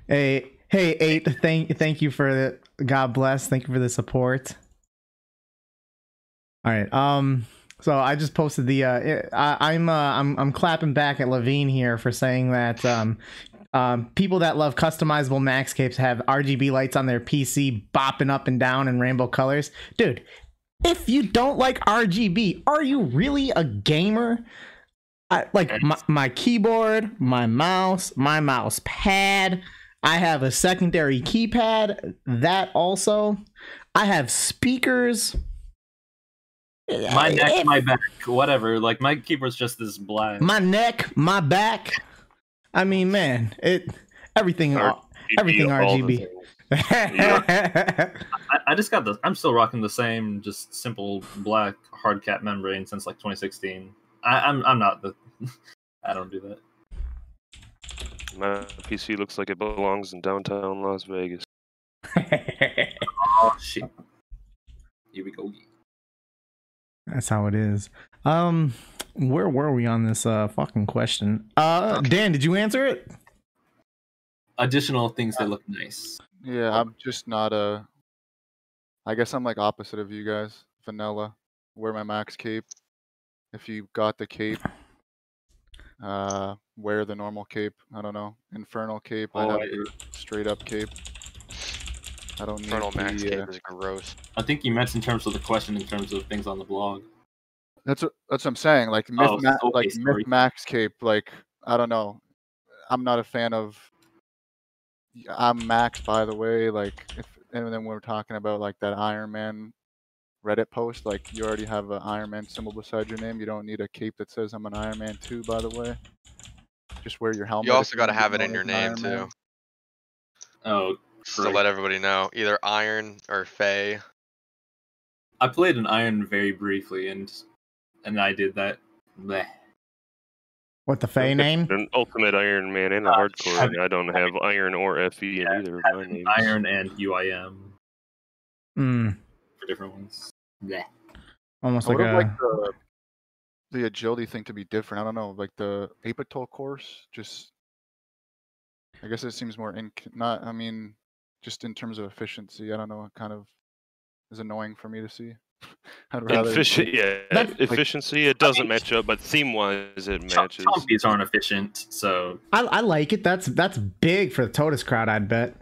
Hey, 8. Thank you for the God bless. Thank you for the support. All right. So I just posted the. I'm clapping back at Levine here for saying that people that love customizable max capes have RGB lights on their PC bopping up and down in rainbow colors. Dude, if you don't like RGB, are you really a gamer? My keyboard, my mouse pad. I have a secondary keypad. That also. I have speakers. My neck, my back, whatever. Like, my keyboard's just this black. My neck, my back. I mean, man, everything RGB. I just got I'm still rocking the same, just simple black hard cap membrane since like 2016. I'm not the. I don't do that. My PC looks like it belongs in downtown Las Vegas. Oh shit! Here we go. That's how it is. Where were we on this fucking question? Dan, did you answer it? Additional things that look nice. Yeah, I'm just not a. I guess I'm like opposite of you guys. Vanilla. Wear my max cape. If you got the cape, wear the normal cape. I don't know. Infernal cape. I have the straight up cape. I don't need Infernal max cape is gross. I think you meant in terms of the question, in terms of things on the blog. That's what I'm saying. Like Myth Max cape. Like I don't know. I'm not a fan of. I'm Max, by the way. Like and then we're talking about like that Iron Man Reddit post. Like you already have an Iron Man symbol beside your name. You don't need a cape that says I'm an Iron Man 2. By the way, just wear your helmet. You also got to have it in your name too. Oh. Just to let everybody know, either Iron or Fey. I played an Iron very briefly, and I did that. Bleh. What, the Fey name? An Ultimate Iron Man and a Hardcore, and I don't have Iron or FE in either of my names. Iron and UIM. For different ones. Bleh. Almost I like a... like the agility thing to be different. I don't know, like the Abra238 course, just... I guess it seems more I mean, just in terms of efficiency, I don't know, it kind of is annoying for me to see. I'd rather efficiency, it doesn't match up, but theme-wise, it matches. Chompies aren't efficient, so... I like it. That's big for the Totus crowd, I'd bet.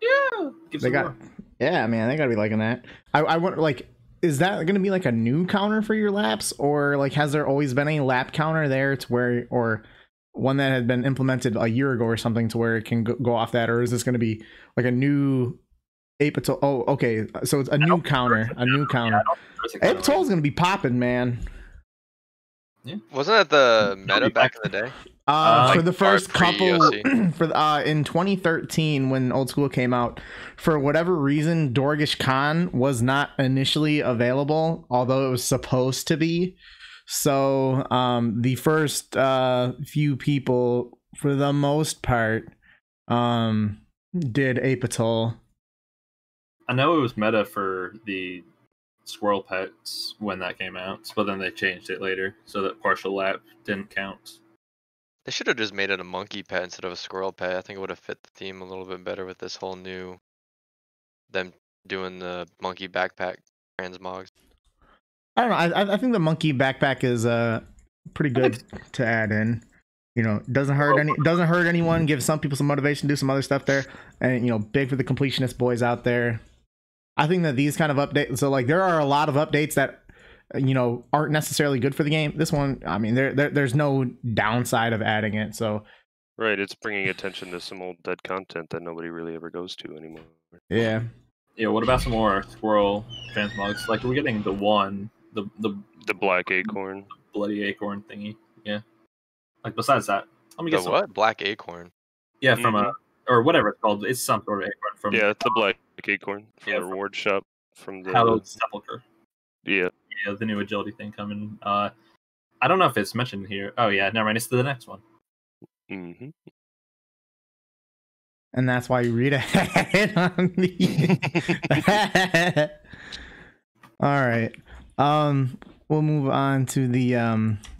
Yeah! Yeah, man, they gotta be liking that. I wonder, like, is that gonna be like a new counter for your laps? Or, like, has there always been a lap counter there to where... or one that had been implemented a year ago or something to where it can go off that? Or is this going to be like a new Abra238? Oh, okay. So it's a new counter. Abra238 is going to be popping, man. Yeah. Wasn't that the meta back in the day? For the first couple, in 2013 when Old School came out, for whatever reason, Dorgish Khan was not initially available, although it was supposed to be. So the first few people, for the most part, did Abra238. I know it was meta for the Squirrel Pets when that came out, but then they changed it later so that partial lap didn't count. They should have just made it a monkey pet instead of a squirrel pet. I think it would have fit the theme a little bit better with this whole new... them doing the monkey backpack transmogs. I don't know. I think the monkey backpack is pretty good to add in. You know, doesn't hurt anyone. Gives some people some motivation to do some other stuff there, and you know, big for the completionist boys out there. I think that these kind of updates. So like, there are a lot of updates that you know aren't necessarily good for the game. This one, I mean, there's no downside of adding it. So right, it's bringing attention to some old dead content that nobody really ever goes to anymore. Yeah. Yeah. What about some more squirrel transmogs? Like, we're getting the one. The black acorn. bloody acorn thingy. Yeah. Like besides that, let me The get some. what? Black acorn. Yeah, from a or whatever it's called. It's some sort of acorn from. Yeah, it's the black acorn from yeah, the from reward shop from the Hallowed Sepulchre. yeah. Yeah, the new agility thing coming. I don't know if it's mentioned here. Oh yeah, never mind. It's the next one. Mm-hmm. And that's why you read ahead on the. All right. We'll move on to the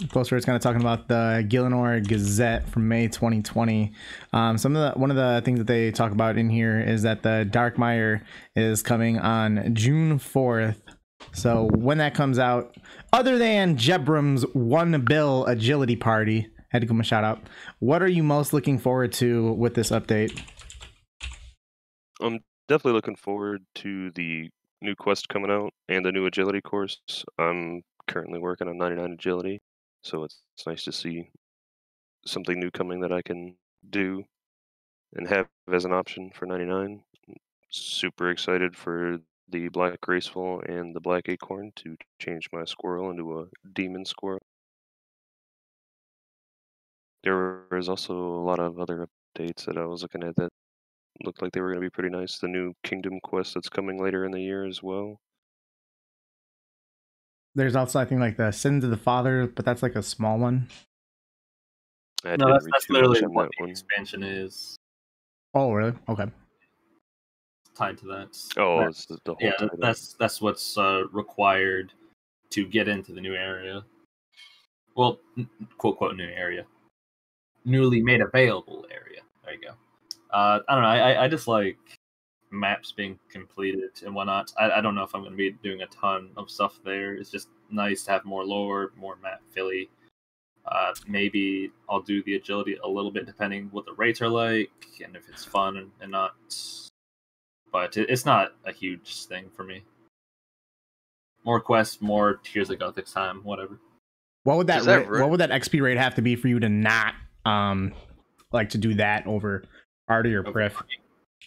post where it's kind of talking about the Gielinor Gazette from May 2020. One of the things that they talk about in here is that the Darkmire is coming on June 4th. So when that comes out, other than Jebrum's one bill agility party, had to give him a shout out. What are you most looking forward to with this update? I'm definitely looking forward to the new quest coming out and the new agility course. I'm currently working on 99 agility, so it's nice to see something new coming that I can do and have as an option for 99. Super excited for the black graceful and the black acorn to change my squirrel into a demon squirrel. There was also a lot of other updates that I was looking at that looked like they were going to be pretty nice. The new kingdom quest that's coming later in the year as well. There's also, I think, like the Sins of the Father, but that's like a small one. I No, didn't read that's too literally much on what that the one. expansion is Oh, really? Okay. tied to that. Oh, That's- it's the whole yeah, title. that's what's required to get into the new area. Well, quote quote new area, newly made available area. There you go. I don't know. I just like maps being completed and whatnot. I don't know if I'm going to be doing a ton of stuff there. It's just nice to have more lore, more map filly. Maybe I'll do the agility a little bit depending what the rates are like and if it's fun and not. But it's not a huge thing for me. More quests, more Tears of Gothic's time, whatever. What would Does that that what would that XP rate have to be for you to not like to do that over Artie or Over Prif?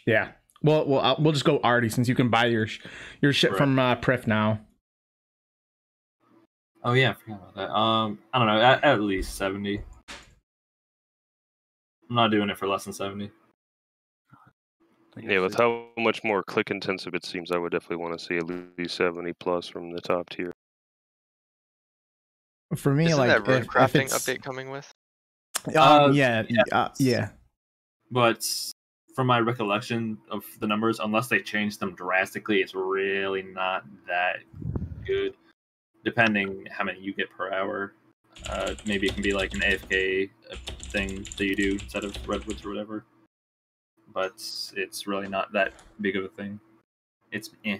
Yeah. Well, we'll just go Artie since you can buy your shit Right. from Prif now. Oh yeah, I forgot about that. I don't know, at least 70. I'm not doing it for less than 70. Yeah, with how much more click intensive it seems, I would definitely want to see at least 70 plus from the top tier. For me, Isn't like that rune if crafting it's update coming with? yeah. But from my recollection of the numbers, unless they change them drastically, it's really not that good. Depending how many you get per hour, maybe it can be like an AFK thing that you do instead of redwoods or whatever. But it's really not that big of a thing. It's eh.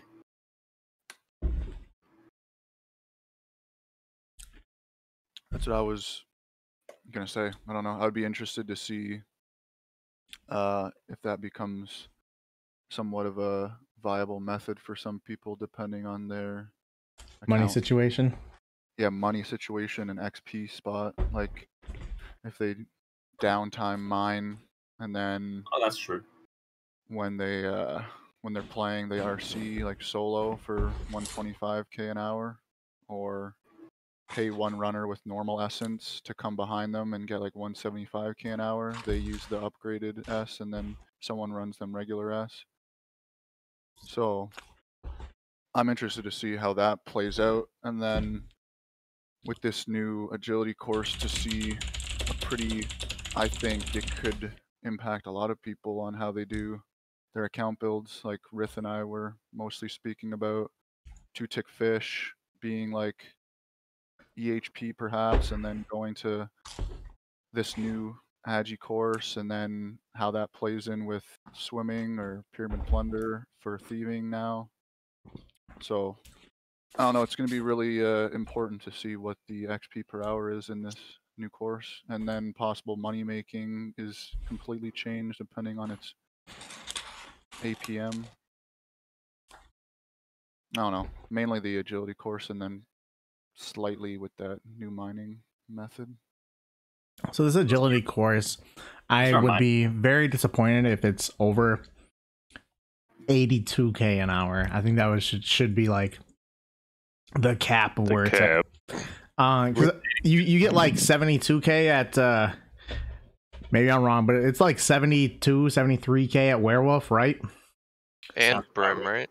That's what I was gonna say. I don't know. I would be interested to see if that becomes somewhat of a viable method for some people, depending on their Money account. situation. Yeah, money situation and XP spot. Like if they downtime mine and then Oh, that's true. when they're playing they RC like solo for 125k an hour, or pay one runner with normal essence to come behind them and get like 175k an hour. They use the upgraded S and then someone runs them regular S. So I'm interested to see how that plays out, and then with this new agility course to see a pretty, I think it could impact a lot of people on how they do their account builds. Like Rith and I were mostly speaking about 2-tick fish being like EHP perhaps, and then going to this new Agi course, and then how that plays in with swimming or pyramid plunder for thieving now. So I don't know, it's going to be really important to see what the XP per hour is in this new course, and then possible money making is completely changed depending on its APM. I don't know, mainly the agility course, and then slightly with that new mining method. So this agility course, I Sure, would mine. be very disappointed if it's over 82k an hour. I think that should be like the cap of where it's at. 'Cause you get like 72k at maybe I'm wrong, but it's like 72, 73k at Werewolf, right? And Sounds Brim, about right?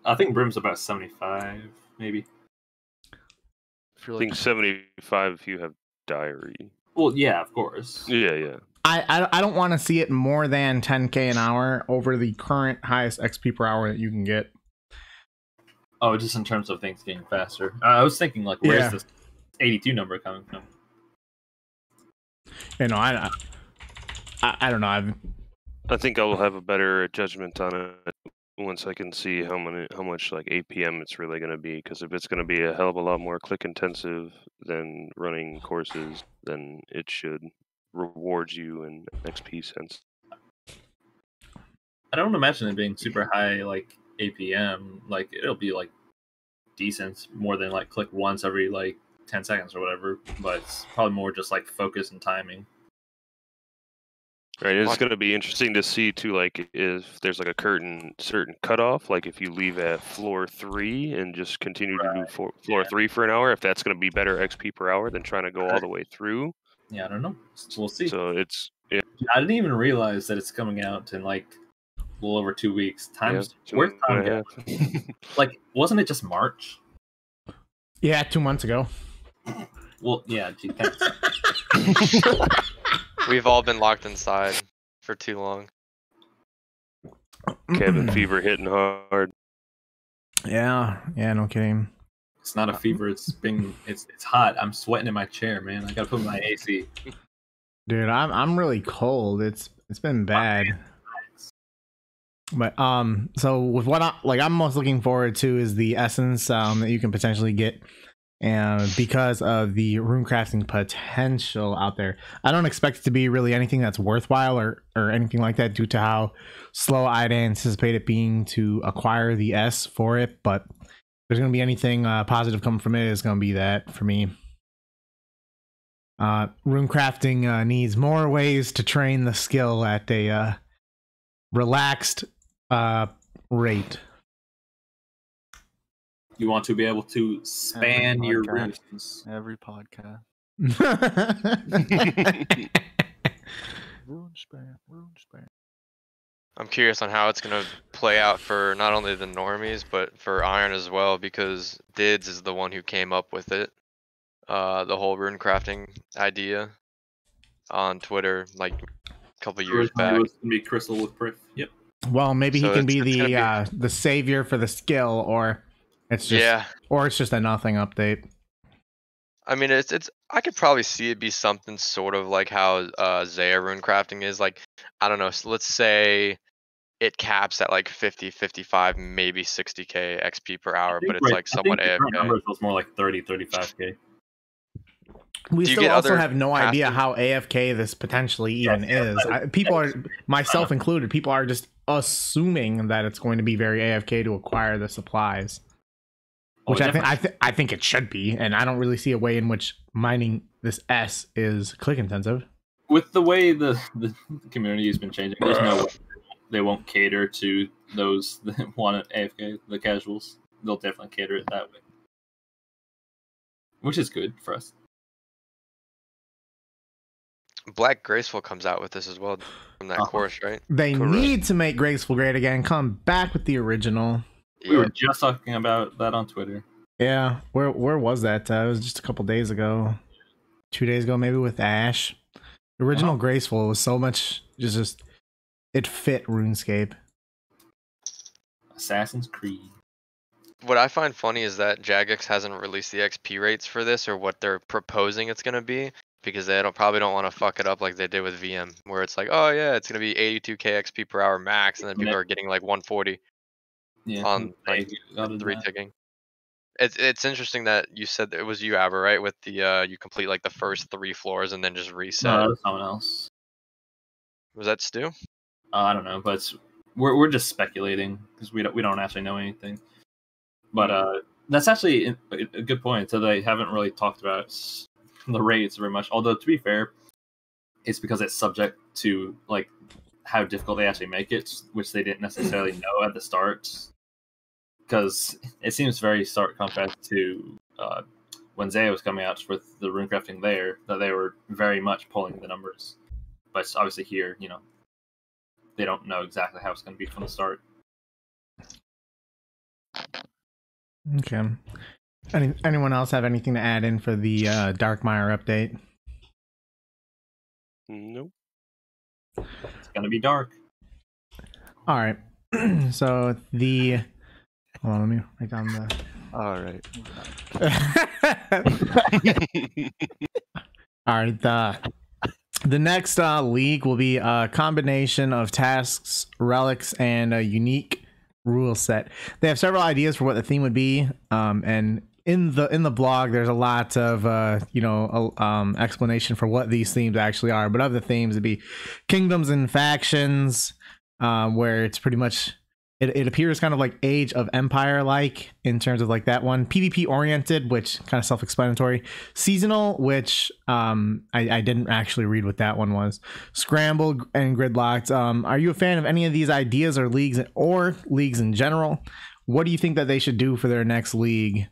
I think Brim's about 75, maybe. I I think 75 if you have diary. Well, yeah, of course. Yeah. I don't want to see it more than 10k an hour over the current highest XP per hour that you can get. Oh, just in terms of things getting faster. I was thinking, like, where's Yeah. this 82 number coming from? You know, I don't know. I think I will have a better judgment on it once I can see how much like APM it's really going to be. Because if it's going to be a hell of a lot more click intensive than running courses, then it should reward you in XP sense. I don't imagine it being super high, like, APM. Like, it'll be, like, decent, more than, like, click once every, like, 10 seconds or whatever. But it's probably more just, like, focus and timing. Right, it's going to be interesting to see too, like if there's like a certain cutoff, like if you leave at floor 3 and just continue to do floor 3 for an hour, if that's going to be better XP per hour than trying to go all the way through. Yeah, I don't know. We'll see. So I didn't even realize that it's coming out in, like, a little over 2 weeks. Where's time go? Like, wasn't it just March? Yeah, 2 months ago. Well, yeah, gee, thanks. We've all been locked inside for too long. Cabin fever hitting hard. Yeah, no kidding. It's not a fever. It's hot. I'm sweating in my chair, man. I gotta put my AC. Dude, I'm really cold. It's been bad. But so with what I'm most looking forward to is the essence that you can potentially get, and because of the runecrafting potential out there. I don't expect it to be really anything that's worthwhile or anything like that, due to how slow I'd anticipate it being to acquire the S for it. But if there's going to be anything positive coming from it, it's going to be that for me. Runecrafting needs more ways to train the skill at a relaxed rate. You want to be able to span your runes. Every podcast. Rune span. I'm curious on how it's going to play out for not only the normies, but for Iron as well, because Dids is the one who came up with it. The whole rune crafting idea on Twitter, like a couple years back. It was gonna be Crystal with Prif. Yep. Well, maybe So he can be it's the savior for the skill, or it's just or it's just a nothing update. I mean, it's I could probably see it be something sort of like how Zaya rune crafting is. Like, I don't know, so let's say it caps at like 50, 55, maybe 60k XP per hour, but it's like somewhat AFK. Numbers was more like 30, 35k. We Do you still get also other have no idea crafting? how AFK this potentially even is. People are, myself included, people are just assuming that it's going to be very AFK to acquire the supplies, which I think it should be, and I don't really see a way in which mining this S is click intensive. With the way the community has been changing, there's no way they won't cater to those that want it AFK, the casuals. They'll definitely cater it that way, which is good for us. Black Graceful comes out with this as well from that course, right? They Correct. need to make Graceful great again. Come back with the original. We were just talking about that on Twitter. Yeah, where was that? It was just a couple days ago, 2 days ago, maybe, with Ash. The original Graceful was so much just it fit RuneScape. Assassin's Creed. What I find funny is that Jagex hasn't released the XP rates for this, or what they're proposing it's going to be, because they probably don't want to fuck it up like they did with VM, where it's like, oh yeah, it's going to be 82k XP per hour max, and then people are getting like 140 on like 3 ticking. It's interesting that you said that it was you, Abra, right? With the you complete like the first 3 floors and then just reset. No, that was someone else. Was that Stu? I don't know, but we're just speculating because we don't actually know anything. But that's actually a good point. So they haven't really talked about the raids very much. Although, to be fair, it's because it's subject to like how difficult they actually make it, which they didn't necessarily know at the start. Because it seems very stark contrast to when Zaya was coming out with the runecrafting there, that they were very much pulling the numbers. But obviously here, they don't know exactly how it's going to be from the start. Okay. Anyone else have anything to add in for the Darkmire update? Nope. It's going to be dark. All right. So hold on, let me write down the. All right. All right. The next league will be a combination of tasks, relics, and a unique rule set. They have several ideas for what the theme would be, and in the blog there's a lot of explanation for what these themes actually are. But of the themes, it'd be kingdoms and factions, where it's pretty much it appears kind of like Age of Empire like in terms of like that one. PvP oriented, which kind of self-explanatory. Seasonal, which I didn't actually read what that one was. Scrambled and gridlocked. Are you a fan of any of these ideas or leagues in general? What do you think that they should do for their next league?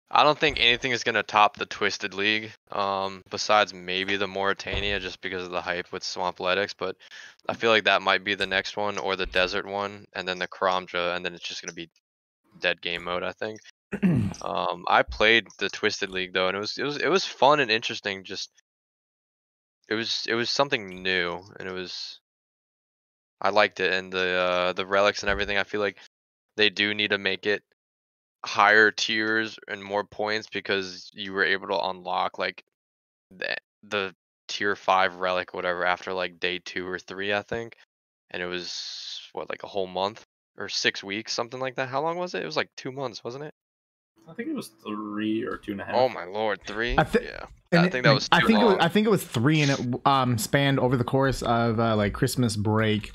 I don't think anything is going to top the Twisted League, besides maybe the Mauritania, just because of the hype with Swampletics, but I feel like that might be the next one, or the Desert one, and then the Karamja, and then it's just going to be dead game mode, I think. I played the Twisted League though, and it was fun and interesting. Just it was something new, and I liked it, and the relics and everything. I feel like they do need to make it higher tiers and more points, because you were able to unlock like the tier 5 relic whatever after like day 2 or 3, I think, and it was like a whole month or 6 weeks, something like that. How long was it? It was like 2 months, wasn't it? I think it was 3 or 2.5. Oh my lord, 3? Yeah, I think that was too long. I think it was 3, and it spanned over the course of like Christmas break.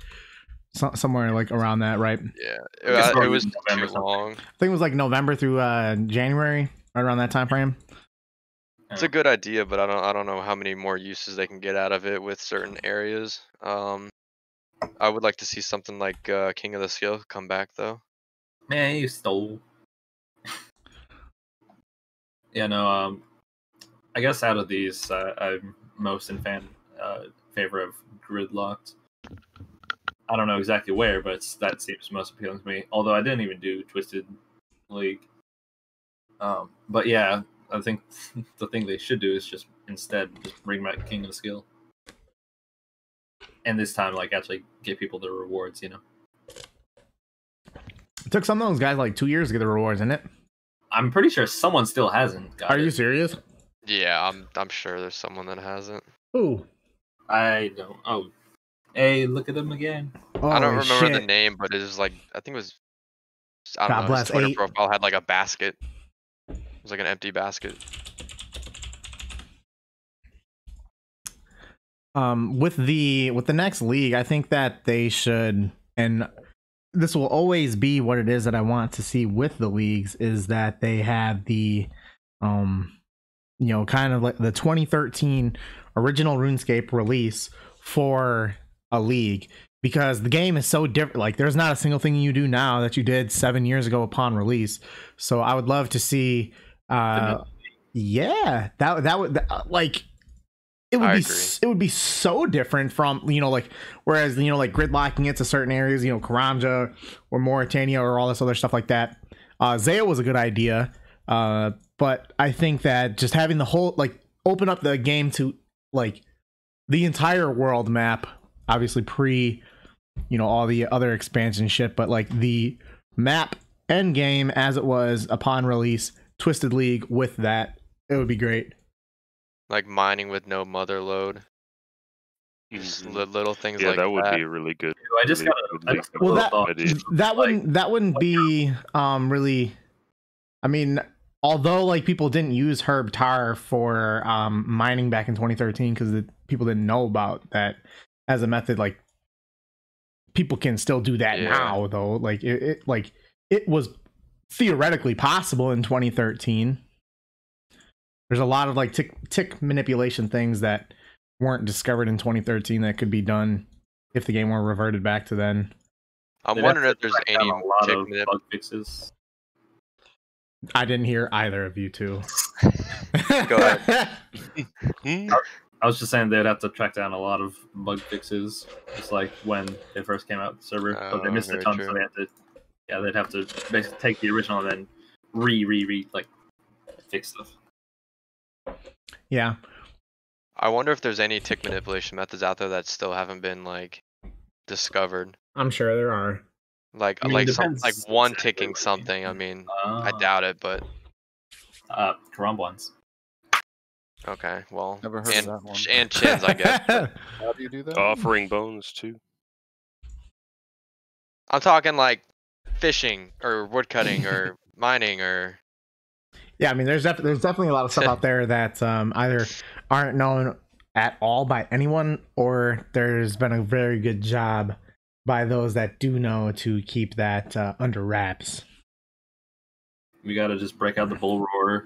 Somewhere like around that, right? Yeah, it was too long. I think it was like November through January, right around that time frame. It's a good idea, but I don't know how many more uses they can get out of it with certain areas. I would like to see something like King of the Skill come back though. Man, you stole. Yeah, no. I guess out of these, I'm most in favor of Gridlocked. I don't know exactly where, but that seems most appealing to me. Although I didn't even do Twisted League. But yeah, I think the thing they should do is just instead just bring back King of the Skill. And this time, like, actually get people the rewards, It took some of those guys like 2 years to get the rewards, isn't it? I'm pretty sure someone still hasn't got it. Are you serious? Yeah, I'm sure there's someone that hasn't. Ooh. I don't. Oh. Hey, look at them again. I don't remember the name, but it was like, I think it was, I don't know, his Twitter profile had like a basket. It was like an empty basket. With the next league, I think that they should, and this will always be what it is that I want to see with the leagues, is that they have the kind of like the 2013 original RuneScape release for a league, because the game is so different. Like, there's not a single thing you do now that you did 7 years ago upon release. So I would love to see that would like it would be so different from whereas like gridlocking it to certain areas, Karamja or Mauritania or all this other stuff like that. Zaya was a good idea, but I think that just having the whole, like, open up the game to like the entire world map, obviously pre all the other expansion shit, but like the map end game as it was upon release, Twisted League with that, it would be great. Like mining with no mother load. Just little things like that. Yeah, that would be really good. I just got that wouldn't be really. I mean, although like people didn't use Herb Tar for mining back in 2013 because people didn't know about that as a method, like people can still do that now though. Like it was theoretically possible in 2013. There's a lot of like tick manipulation things that weren't discovered in 2013 that could be done if the game were reverted back to then. I'm They'd wondering have if to there's track down any a lot chick of manip. bug fixes. I didn't hear either of you two. Go ahead. I was just saying they'd have to track down a lot of bug fixes, just like when they first came out with the server. But they Oh, missed a very ton, true. so they'd have to basically take the original and then like fix stuff. Yeah. I wonder if there's any tick manipulation methods out there that still haven't been like discovered. I'm sure there are. Like I mean, it some depends like one exactly ticking what you something. mean. I mean, I doubt it, but Karambwans ones. okay. Well, Never heard of that one. and chins, I guess. But How do you do that? Offering bones too. I'm talking like fishing or woodcutting or mining or. Yeah, I mean, there's definitely a lot of stuff out there that either aren't known at all by anyone, or there's been a very good job by those that do know to keep that under wraps. We gotta just break out the bull roar.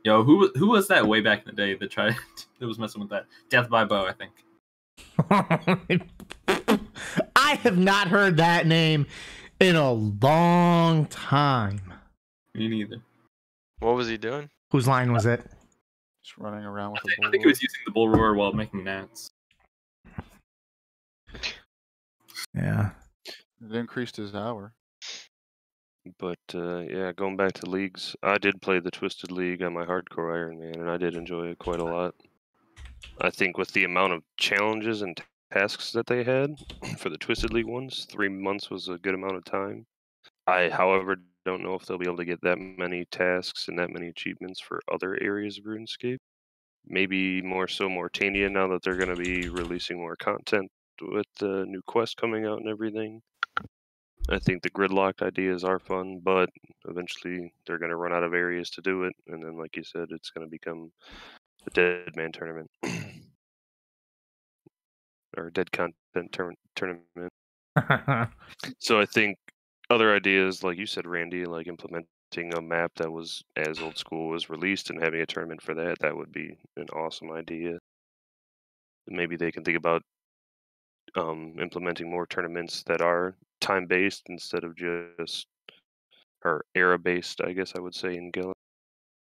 Yo, who was that way back in the day that tried that was messing with that? Death by bow, I think. I have not heard that name in a long time. Me neither. What was he doing? Whose line was it? Just running around with I think he was using the bull roar while making gnats. Yeah. It increased his hour. But yeah, going back to leagues, I did play the Twisted League on my hardcore Iron Man, and I did enjoy it quite a lot. I think with the amount of challenges and tasks that they had for the Twisted League ones, 3 months was a good amount of time. I, however, don't know if they'll be able to get that many tasks and that many achievements for other areas of RuneScape. Maybe more so Mortania now that they're going to be releasing more content with the new quest coming out and everything. I think the gridlocked ideas are fun, but eventually they're going to run out of areas to do it, and then, like you said, it's going to become a dead man tournament or a dead content tournament. So I think other ideas, like you said, Randy, like implementing a map that was as old school was released and having a tournament for that, that would be an awesome idea. Maybe they can think about implementing more tournaments that are time-based instead of just, or era-based, I guess I would say, in Gillen,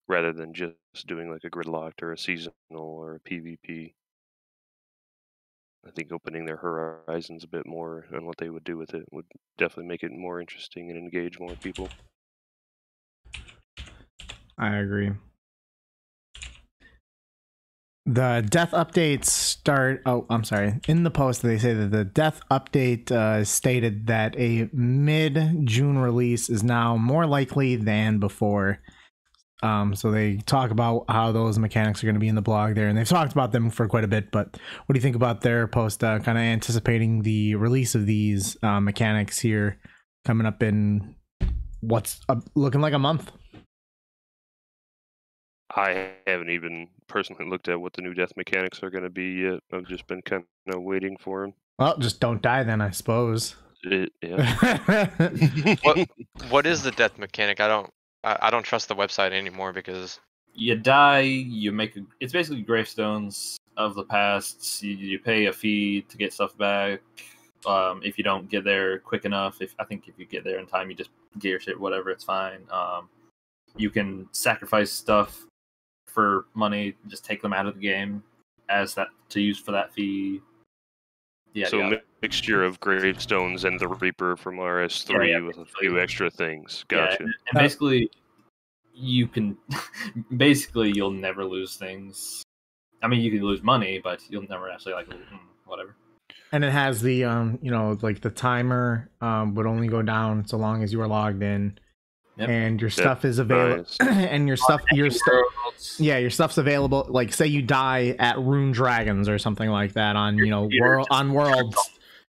rather than just doing like a gridlocked or a seasonal or a PvP. I think opening their horizons a bit more on what they would do with it would definitely make it more interesting and engage more people. I agree. The death updates start. Oh, I'm sorry. In the post, they say that the death update stated that a mid-June release is now more likely than before. So they talk about how those mechanics are going to be in the blog there, and they've talked about them for quite a bit. But what do you think about their post, kind of anticipating the release of these mechanics here coming up in what's looking like a month? I haven't even personally looked at what the new death mechanics are going to be yet. I've just been kind of waiting for them. Well, just don't die then, I suppose. Yeah. What is the death mechanic? I don't trust the website anymore because You die, you make it's basically gravestones of the past. You pay a fee to get stuff back. If you don't get there quick enough, if you get there in time, you just get your shit, whatever, it's fine. You can sacrifice stuff for money, just take them out of the game as that to use for that fee. Yeah. So a mixture of gravestones and the Reaper from RS3 with a few extra things. Gotcha. Yeah, and basically, you can you'll never lose things. I mean, you can lose money, but you'll never actually whatever. And it has the like the timer would only go down so long as you are logged in. Yep. And your stuff is available. Nice. And your stuff's available. Like, say you die at Rune Dragons or something like that on worlds.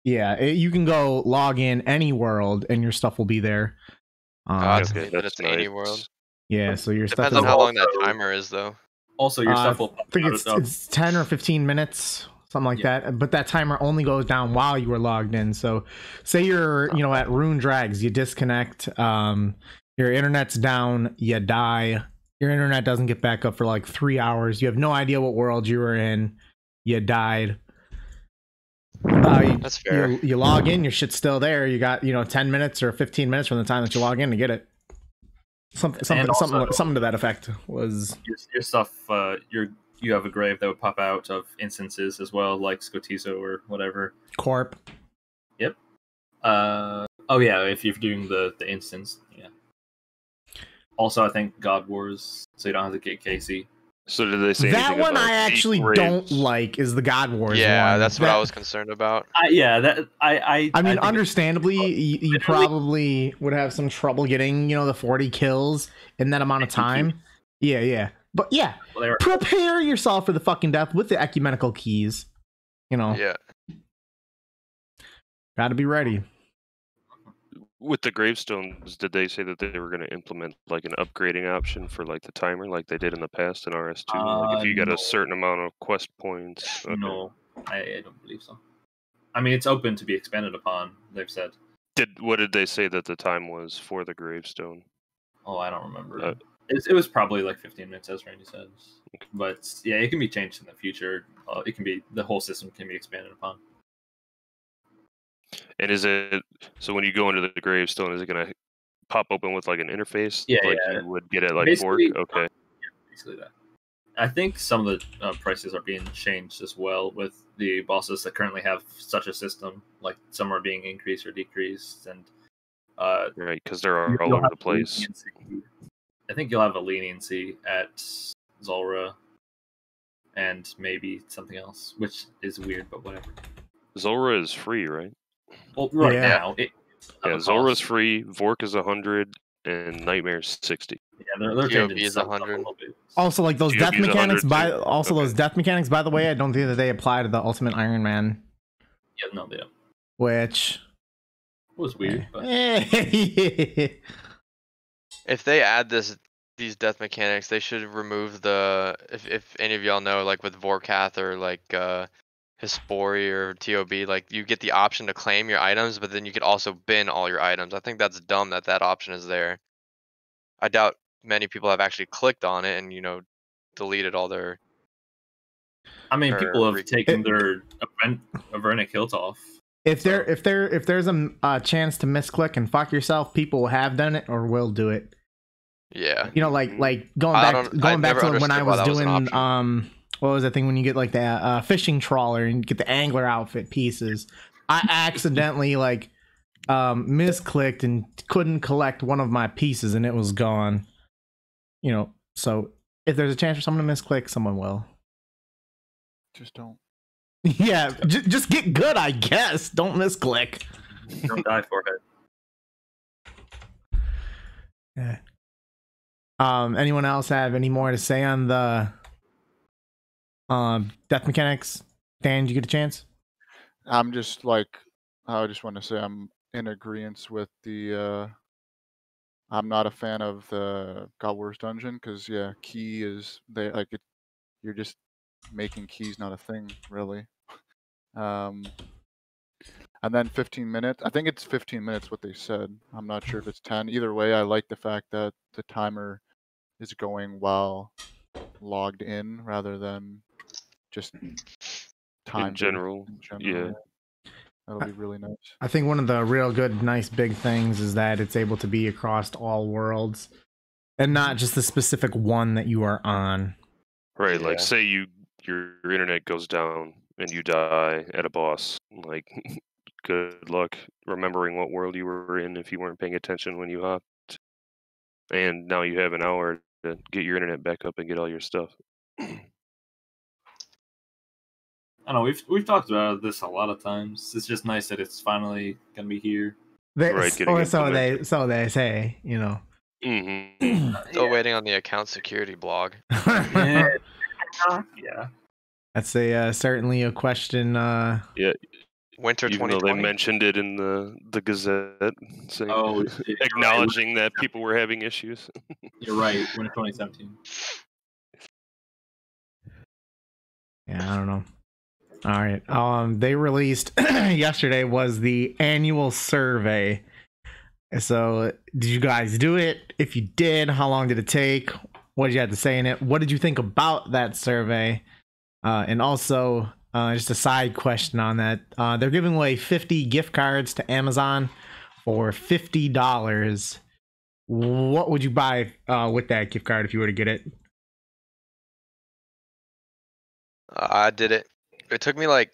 Yeah, you can go log in any world and your stuff will be there. That's nice. Any world. Yeah, so your stuff depends on how long that timer is, though. Also, your stuff will. I think it's 10 or 15 minutes. Something like that, but that timer only goes down while you are logged in. So say you're at Rune Drags, you disconnect, your internet's down, you die, your internet doesn't get back up for like 3 hours, you have no idea what world you were in, you died. That's fair. You log in, your shit's still there. You got 10 minutes or 15 minutes from the time that you log in to get it. Something to that effect was your stuff. You have a grave that would pop out of instances as well, like Scotizo or whatever. Corp. Yep. Oh yeah, if you're doing the instance, yeah. Also, I think God Wars, so you don't have to get Casey. So did they say that one? I actually don't like is the God Wars one. Yeah, that's what I was concerned about. I mean, understandably, you probably would have some trouble getting the 40 kills in that amount of time. Yeah. But yeah, prepare yourself for the fucking death with the ecumenical keys. Yeah. Got to be ready. With the gravestones, did they say that they were going to implement like an upgrading option for like the timer, like they did in the past in RS2? Like if you get a certain amount of quest points. Okay. No, I don't believe so. I mean, it's open to be expanded upon. They've said. What did they say that the time was for the gravestone? Oh, I don't remember. It was probably like 15 minutes, as Randy says. But yeah, it can be changed in the future. It can be the whole system can be expanded upon. And is it so when you go into the gravestone, is it going to pop open with like an interface? Yeah, like yeah. you would get it like Borg? Okay. Yeah, basically that. I think some of the prices are being changed as well with the bosses that currently have such a system. Like some are being increased or decreased, and right, because they're all over the place. I think you'll have a leniency at Zulrah and maybe something else, which is weird, but whatever. Zulrah is free, right? Well, now Zulrah's free. Vork is 100, and Nightmare's 60. Yeah, they're changing is 100. Also, like those death mechanics. Those death mechanics. By the way, I don't think that they apply to the Ultimate Iron Man. Yeah, no, they don't. Which was weird. But... If they add these death mechanics, they should remove the if any of y'all know, like with Vorkath or like Hispori or TOB, like you get the option to claim your items, but then you could also bin all your items. I think that's dumb that option is there. I doubt many people have actually clicked on it and deleted all their. I mean, people have taken their Avernic hilt off. If there's a chance to misclick and fuck yourself, people have done it or will do it. Yeah. Like going back to when I was doing what was that thing when you get like the fishing trawler and you get the angler outfit pieces? I accidentally misclicked and couldn't collect one of my pieces and it was gone. So if there's a chance for someone to misclick, someone will. Just don't. Yeah, just get good, I guess. Don't misclick. Don't die for it. Yeah. Anyone else have any more to say on the death mechanics? Dan, did you get a chance? I just want to say I'm in agreement with the. I'm not a fan of the God Wars dungeon because key is you're just making keys not a thing really. And then 15 minutes. I think it's 15 minutes what they said. I'm not sure if it's 10. Either way, I like the fact that the timer is going while logged in rather than just time in general. Yeah. That'll be really nice. I think one of the real good, nice, big things is that it's able to be across all worlds and not just the specific one that you are on. Right. Like say your internet goes down and you die at a boss. Like good luck remembering what world you were in if you weren't paying attention when you hopped. And now you have an hour to get your internet back up and get all your stuff. I know we've talked about this a lot of times. It's just nice that it's finally gonna be here. So they say, Mm-hmm. Still waiting on the account security blog. Yeah. That's certainly a question. Yeah. Winter 2020. Even though they mentioned it in the Gazette, saying, acknowledging that people were having issues. You're right. Winter 2017. Yeah, I don't know. All right. They released yesterday was the annual survey. So, did you guys do it? If you did, how long did it take? What did you have to say in it? What did you think about that survey? And also, Just a side question on that. They're giving away 50 gift cards to Amazon for $50. What would you buy with that gift card if you were to get it? I did it. It took me like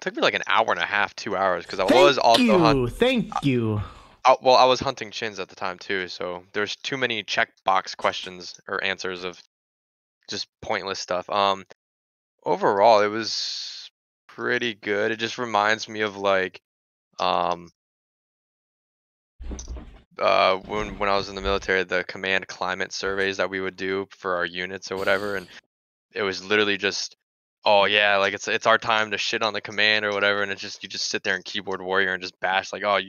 an hour and a half, 2 hours, because I was also Thank you. well, I was hunting chins at the time too, so there's too many checkbox questions or answers of just pointless stuff. Overall, it was pretty good. It just reminds me of like when I was in the military, the command climate surveys that we would do for our units or whatever, and it was literally just, oh yeah, like it's our time to shit on the command or whatever, and it's just you just sit there and keyboard warrior and just bash like, oh,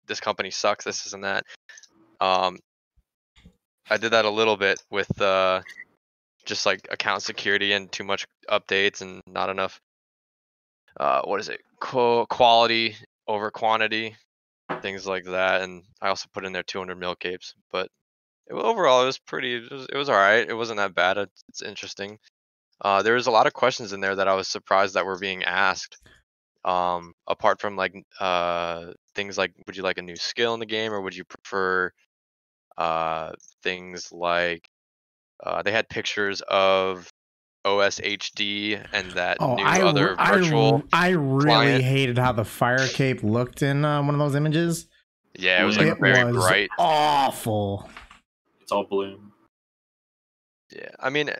this company sucks, this and that. I did that a little bit with just like account security and too much updates and not enough quality over quantity, things like that. And I also put in there 200 mil capes, but overall it was it was all right. It wasn't that bad. It's interesting. There was a lot of questions in there that I was surprised that were being asked. Apart from like things like, would you like a new skill in the game, or would you prefer things like they had pictures of OSHD and that new other virtual. I really client. hated how the fire cape looked in one of those images. Yeah, it was like very bright. Awful. It's all bloom. Yeah, I mean,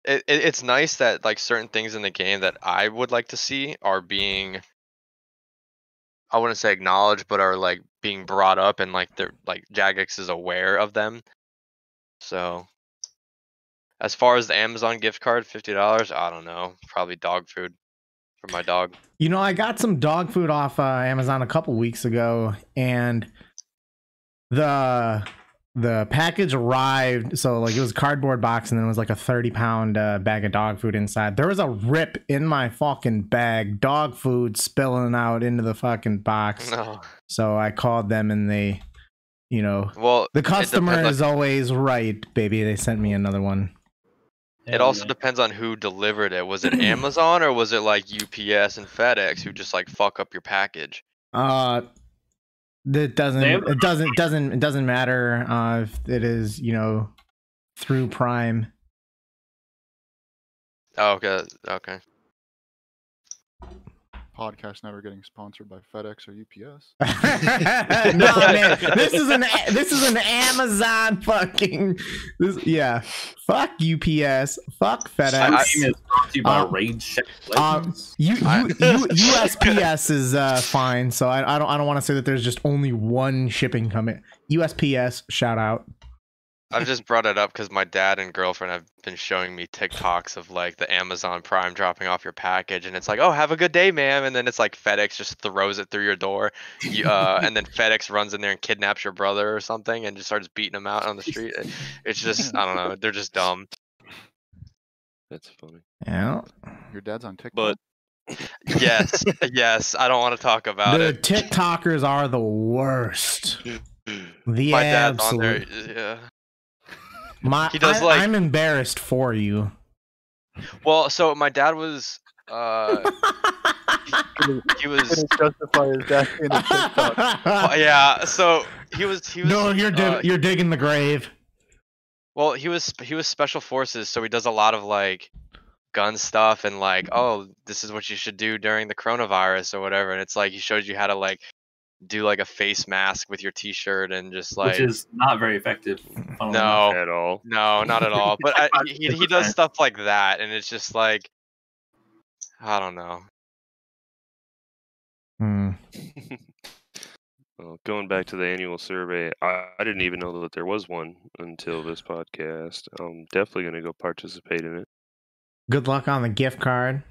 it's nice that like certain things in the game that I would like to see are being, I wouldn't say acknowledged, but are like being brought up, and like they're like Jagex is aware of them. So as far as the Amazon gift card, $50, I don't know, probably dog food for my dog. You know, I got some dog food off Amazon a couple weeks ago, and the package arrived. So like it was a cardboard box, and then it was like a 30-pound bag of dog food inside. There was a rip in my fucking bag, dog food spilling out into the fucking box. No. So I called them, and they, you know, well, the customer is always right, baby. They sent me another one. It also depends on who delivered it. Was it Amazon, or was it like UPS and FedEx who just like fuck up your package? It doesn't matter if it is, you know, through Prime. Oh, okay. Podcast never getting sponsored by FedEx or UPS. No, man, this is an Amazon fucking. Yeah, fuck UPS, fuck FedEx. Is brought to you by Raid Legends. USPS is fine. So I don't want to say that there's just only one shipping company. USPS, shout out. I've just brought it up because my dad and girlfriend have been showing me TikToks of like the Amazon Prime dropping off your package, and it's like, oh, have a good day, ma'am, and then it's like FedEx just throws it through your door, and then FedEx runs in there and kidnaps your brother or something and just starts beating him out on the street. It's just, I don't know, they're just dumb. That's funny. Yeah. Your dad's on TikTok. But yes, I don't want to talk about the it. TikTokers are the worst. My dad's on there, yeah. I'm embarrassed for you. Well, so my dad was he was justify his dad in a TikTok. yeah, so he was No, you're digging the grave. Well, he was special forces, so he does a lot of like gun stuff and like, oh, this is what you should do during the coronavirus or whatever, and it's like he shows you how to like do like a face mask with your t-shirt and just like, which is not very effective. No, at all. No, not at all. But he does stuff like that, and it's just like, I don't know. Well, going back to the annual survey, I didn't even know that there was one until this podcast. I'm definitely going to go participate in it. Good luck on the gift card.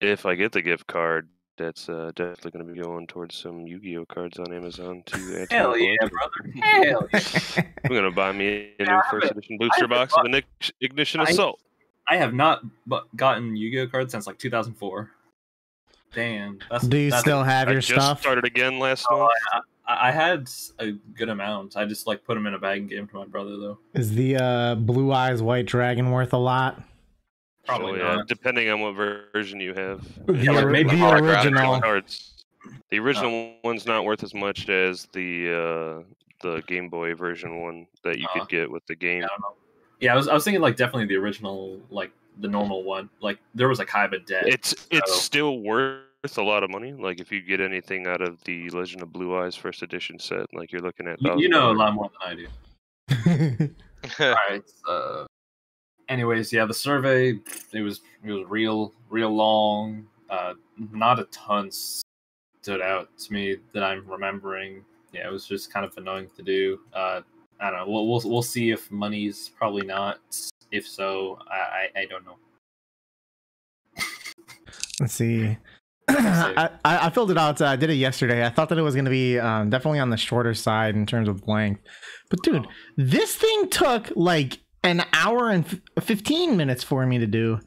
If I get the gift card, that's definitely going to be going towards some Yu-Gi-Oh cards on Amazon to add to Hell my yeah, collection. brother. Hell yeah. I'm going to buy me a new first edition booster box of Ignition Assault. I have not gotten Yu-Gi-Oh cards since like 2004. Damn. Do you still have your just stuff? Started again last month. I had a good amount. I just like put them in a bag and gave them to my brother though. Is the Blue Eyes White Dragon worth a lot? Probably So, not. depending on what version you have. Yeah, like maybe the original. Cards. The original one's not worth as much as the Game Boy version one that you could get with the game. I don't know. Yeah, I was thinking like definitely the original, like the normal one. Like there was like Kaiba dead. It's still worth a lot of money. Like if you get anything out of the Legend of Blue Eyes first edition set, like you're looking at you know a lot more than I do. All right. Anyways, yeah, the survey it was real long. Not a ton stood out to me that I'm remembering. Yeah, it was just kind of annoying to do. I don't know. We'll see if money's probably not. If so, I don't know. Let's see. I filled it out. I did it yesterday. I thought that it was going to be definitely on the shorter side in terms of length. But dude, this thing took like an hour and 15 minutes for me to do.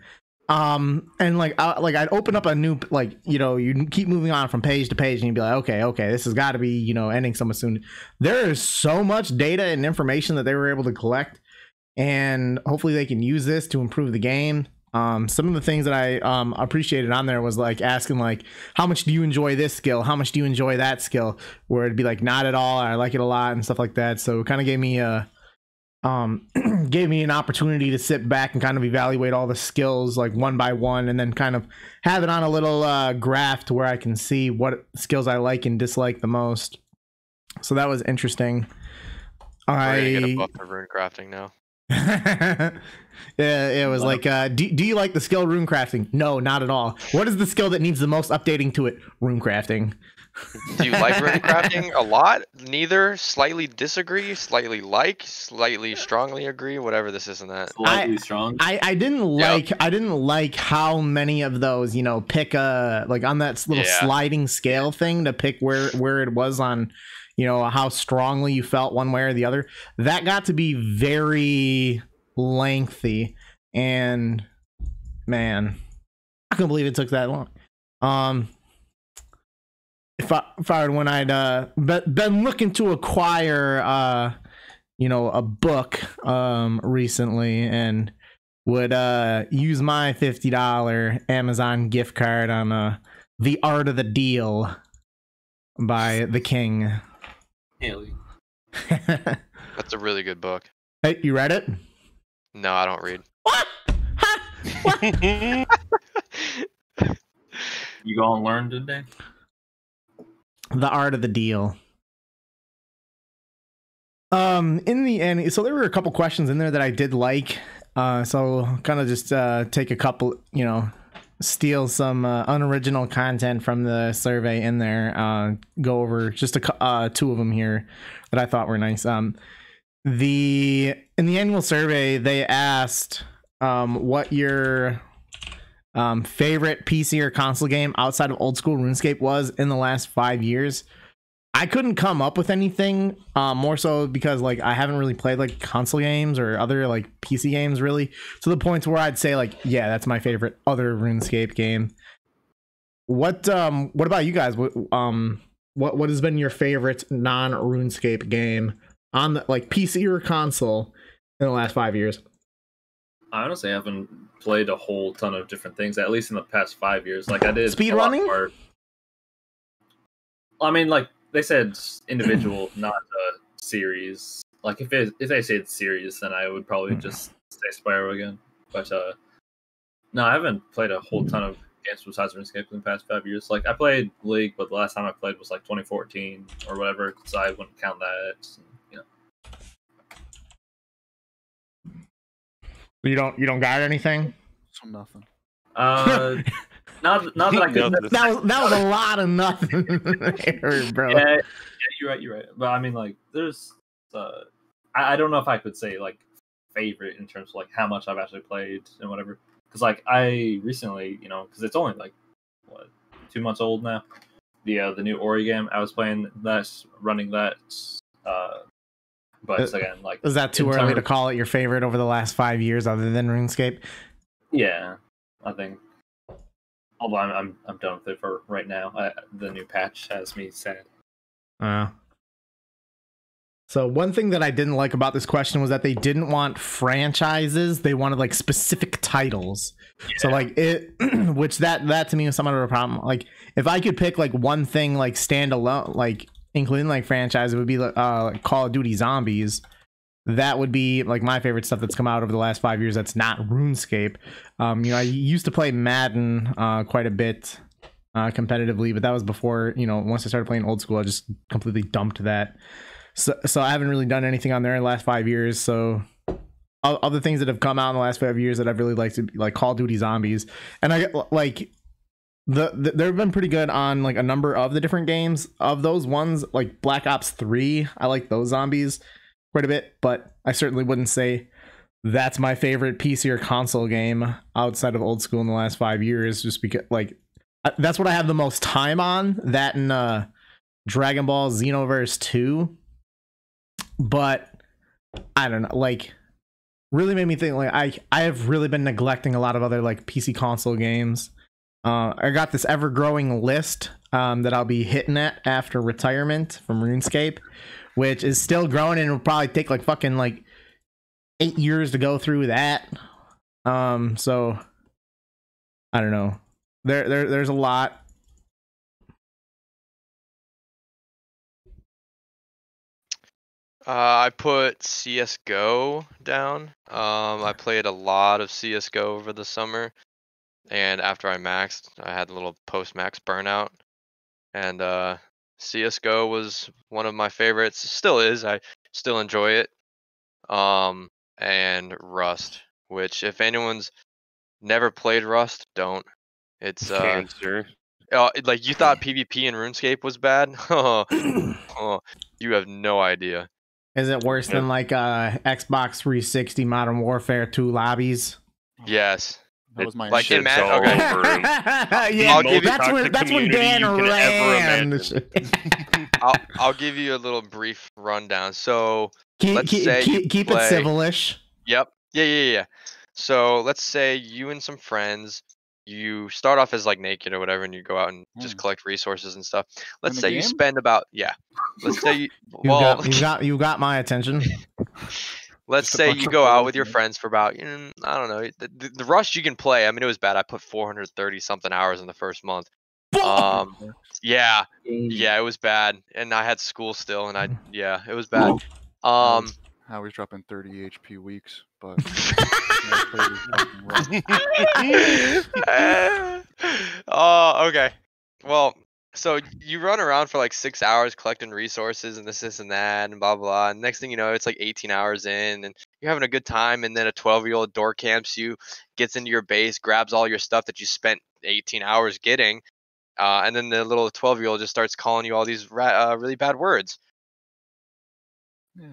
And like I'd open up a new, like, you know, you keep moving on from page to page and you'd be like, okay, this has got to be, you know, ending somewhat soon. There is so much data and information that they were able to collect, and hopefully they can use this to improve the game. Some of the things that I appreciated on there was like asking like, how much do you enjoy this skill? How much do you enjoy that skill? Where it'd be like, not at all, or I like it a lot, and stuff like that. So it kind of gave me an opportunity to sit back and kind of evaluate all the skills like one by one, and then kind of have it on a little graph to where I can see what skills I like and dislike the most. So that was interesting. We're gonna get a buff for rune crafting now. Yeah, it was like, do you like the skill rune crafting? No, not at all. What is the skill that needs the most updating to it? Rune crafting. Do you like rune crafting? A lot? Neither? Slightly disagree? Slightly like? Slightly strongly agree? Whatever this is and that. Slightly strong. I didn't like how many of those, you know, pick a like on that little sliding scale thing to pick where it was on, you know, how strongly you felt one way or the other. That got to be very lengthy, and man, I couldn't believe it took that long. If I were when I'd been looking to acquire you know, a book recently, and would use my $50 Amazon gift card on The Art of the Deal by the King. Haley. That's a really good book. Hey, you read it? No, I don't read. What? What? You gonna learn today? The Art of the Deal. In the end, so there were a couple questions in there that I did like. So kind of just take a couple, you know, steal some unoriginal content from the survey in there. Go over just two of them here that I thought were nice. In the annual survey, they asked what your favorite PC or console game outside of old school RuneScape was in the last 5 years. I couldn't come up with anything, more so because like I haven't really played like console games or other like PC games really, to the point where I'd say like, yeah, that's my favorite other RuneScape game. What about you guys? What has been your favorite non RuneScape game on the like PC or console in the last 5 years? I honestly haven't played a whole ton of different things, at least in the past 5 years. Like I did speed running. I mean, like they said, individual, not a series. Like if they said series, then I would probably just say Spyro again. But no, I haven't played a whole ton of games besides RuneScape in the past 5 years. Like I played League, but the last time I played was like 2014 or whatever, so I wouldn't count that. You know. You don't got anything? So nothing. Not that I could. That was a lot of nothing, bro. Yeah, you're right. But I mean, like, there's, I don't know if I could say like favorite in terms of like how much I've actually played and whatever. Because like I recently, you know, because it's only like what 2 months old now. The new Ori game, I was playing that, running that. But again, like, is that too early to call it your favorite over the last 5 years, other than RuneScape? Yeah, I think. Although I'm done with it for right now. The new patch has me sad. So one thing that I didn't like about this question was that they didn't want franchises. They wanted like specific titles. So like it, which that to me was somewhat of a problem. Like if I could pick like one thing like standalone, like including like franchise, it would be like Call of Duty Zombies. That would be like my favorite stuff that's come out over the last 5 years. That's not RuneScape. You know, I used to play Madden quite a bit competitively, but that was before, you know, once I started playing old school, I just completely dumped that. So I haven't really done anything on there in the last 5 years. So other things that have come out in the last 5 years that I've really liked to be like Call of Duty Zombies, and I get like they've been pretty good on like a number of the different games. Of those ones, like Black Ops 3, I like those zombies quite a bit, but I certainly wouldn't say that's my favorite PC or console game outside of old school in the last 5 years, just because like that's what I have the most time on. That and Dragon Ball Xenoverse 2. But I don't know, like really made me think like I have really been neglecting a lot of other like PC console games. I got this ever growing list that I'll be hitting at after retirement from RuneScape, which is still growing, and it'll probably take like fucking like 8 years to go through that. So I don't know. There's a lot. I put CS:GO down. I played a lot of CS:GO over the summer, and after I maxed, I had a little post-max burnout, and CS:GO was one of my favorites. Still is. I still enjoy it. And Rust, which if anyone's never played Rust, don't. It's Cancer. like you thought PvP in RuneScape was bad? Oh, you have no idea. Is it worse than like Xbox 360 Modern Warfare 2 lobbies? Yes. That was my Like shit. in man. all Okay. over him. Yeah, I'll give you- that's when Dan you can ever ran. I'll give you a little brief rundown. So keep let's say you keep it play- civilish. Yep. Yeah. So let's say you and some friends, you start off as like naked or whatever, and you go out and just collect resources and stuff. Let's the say you game? spend about Let's say you You got my attention. let's Just a say bunch you of go out bullshit. with your friends for about I don't know the Rust you can play. I mean it was bad. I put 430 something hours in the first month. Yeah, it was bad, and I had school still, and it was bad. Howie's dropping 30 HP weeks, but Oh, okay. Well, so you run around for like 6 hours collecting resources and this and that and blah blah. And next thing you know, it's like 18 hours in, and you're having a good time. And then a 12-year-old door camps you, gets into your base, grabs all your stuff that you spent 18 hours getting, and then the little 12-year-old just starts calling you all these really bad words.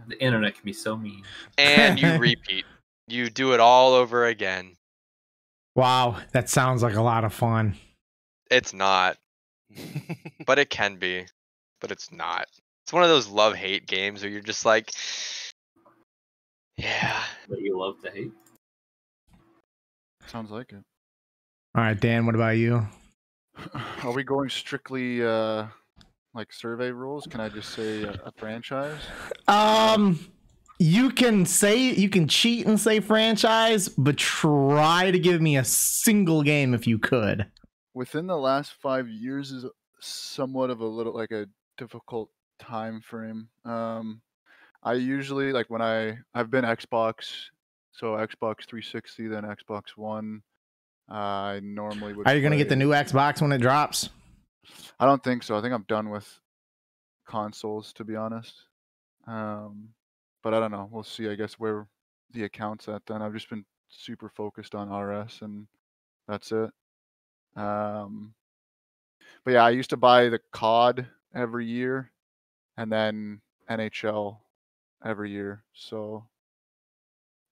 The internet can be so mean. And you repeat. You do it all over again. Wow, that sounds like a lot of fun. It's not. But it can be. But it's not. It's one of those love-hate games where you're just like, yeah. That you love to hate. sounds like it. All right, Dan, what about you? Are we going strictly like survey rules? Can I just say a franchise? You can cheat and say franchise, but try to give me a single game if you could. Within the last 5 years is somewhat of a little like a difficult time frame. I usually like when I've been Xbox, so Xbox 360, then Xbox One. I normally would. Are you gonna get the play- new Xbox when it drops? I don't think so. I think I'm done with consoles, to be honest. But I don't know. We'll see. I guess where the account's at. Then I've just been super focused on RS, and that's it. But yeah, I used to buy the COD every year, and then NHL every year. So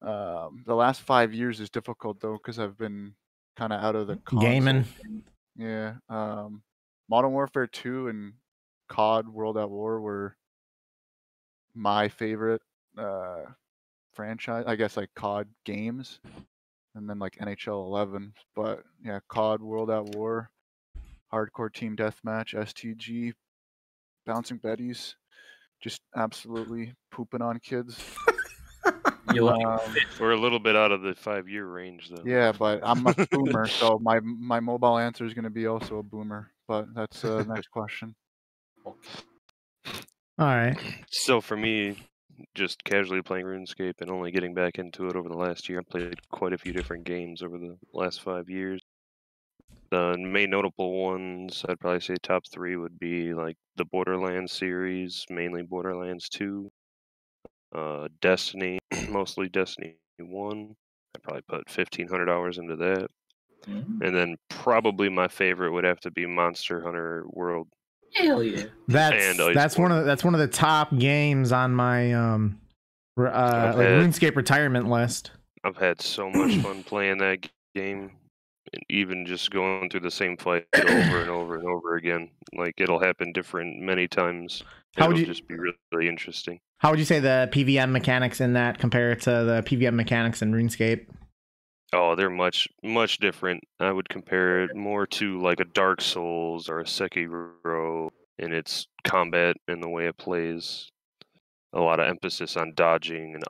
the last 5 years is difficult though, because I've been kind of out of the console Gaming. thing. Yeah. Modern Warfare 2 and COD World at War were my favorite franchise. I guess like COD games, and then like NHL 11. But yeah, COD World at War, Hardcore Team Deathmatch, STG, Bouncing Betties. just absolutely pooping on kids. You like We're a little bit out of the 5-year range, though. Yeah, but I'm a boomer, so my mobile answer is going to be also a boomer. But that's the next question. All right. So for me, just casually playing RuneScape and only getting back into it over the last year, I played quite a few different games over the last 5 years. The main notable ones, I'd probably say top 3 would be like the Borderlands series, mainly Borderlands 2, Destiny, mostly Destiny 1. I probably put 1,500 hours into that. And then probably my favorite would have to be Monster Hunter World. hell yeah. That's one of the top games on my RuneScape retirement list. I've had so much fun playing that game, and even just going through the same fight over and over and over again. Like it'll happen different many times. It'll just be really interesting. How would you say the PVM mechanics in that compare to the PVM mechanics in RuneScape? Oh, they're much different. I would compare it more to like a Dark Souls or a Sekiro in its combat and the way it plays. A lot of emphasis on dodging and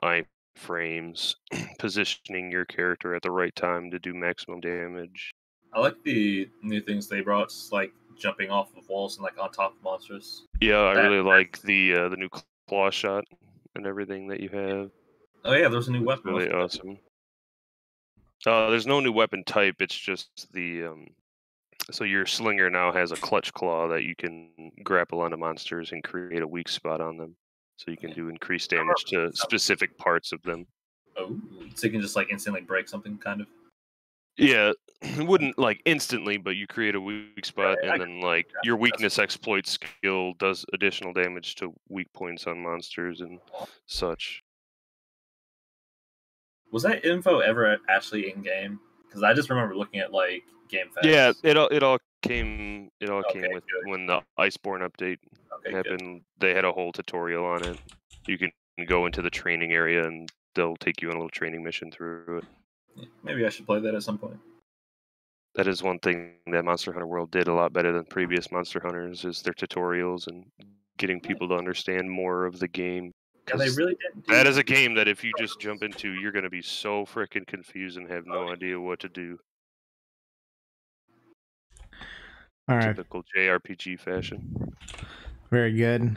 iframes, positioning your character at the right time to do maximum damage. I like the new things they brought, like jumping off of walls and like on top of monsters. Yeah, I really like the new claw shot and everything that you have. Oh yeah, there's a new weapon. Really awesome. There's no new weapon type. It's just the so your slinger now has a clutch claw that you can grapple onto monsters and create a weak spot on them, so you can do increased damage to specific parts of them. Oh, so you can just like instantly break something, kind of. Yeah, it wouldn't like instantly, but you create a weak spot, and then like your weakness exploit skill does additional damage to weak points on monsters and such. Was that info ever actually in game? Because I just remember looking at like game facts. Yeah, it all came with good. When the Iceborne update happened. Good. They had a whole tutorial on it. You can go into the training area and they'll take you on a little training mission through it. Yeah, maybe I should play that at some point. That is one thing that Monster Hunter World did a lot better than previous Monster Hunters, is their tutorials and getting people to understand more of the game. Yeah, they really didn't. That is a game that if you just jump into, you're going to be so freaking confused and have no idea what to do. All right. Typical JRPG fashion. Very good.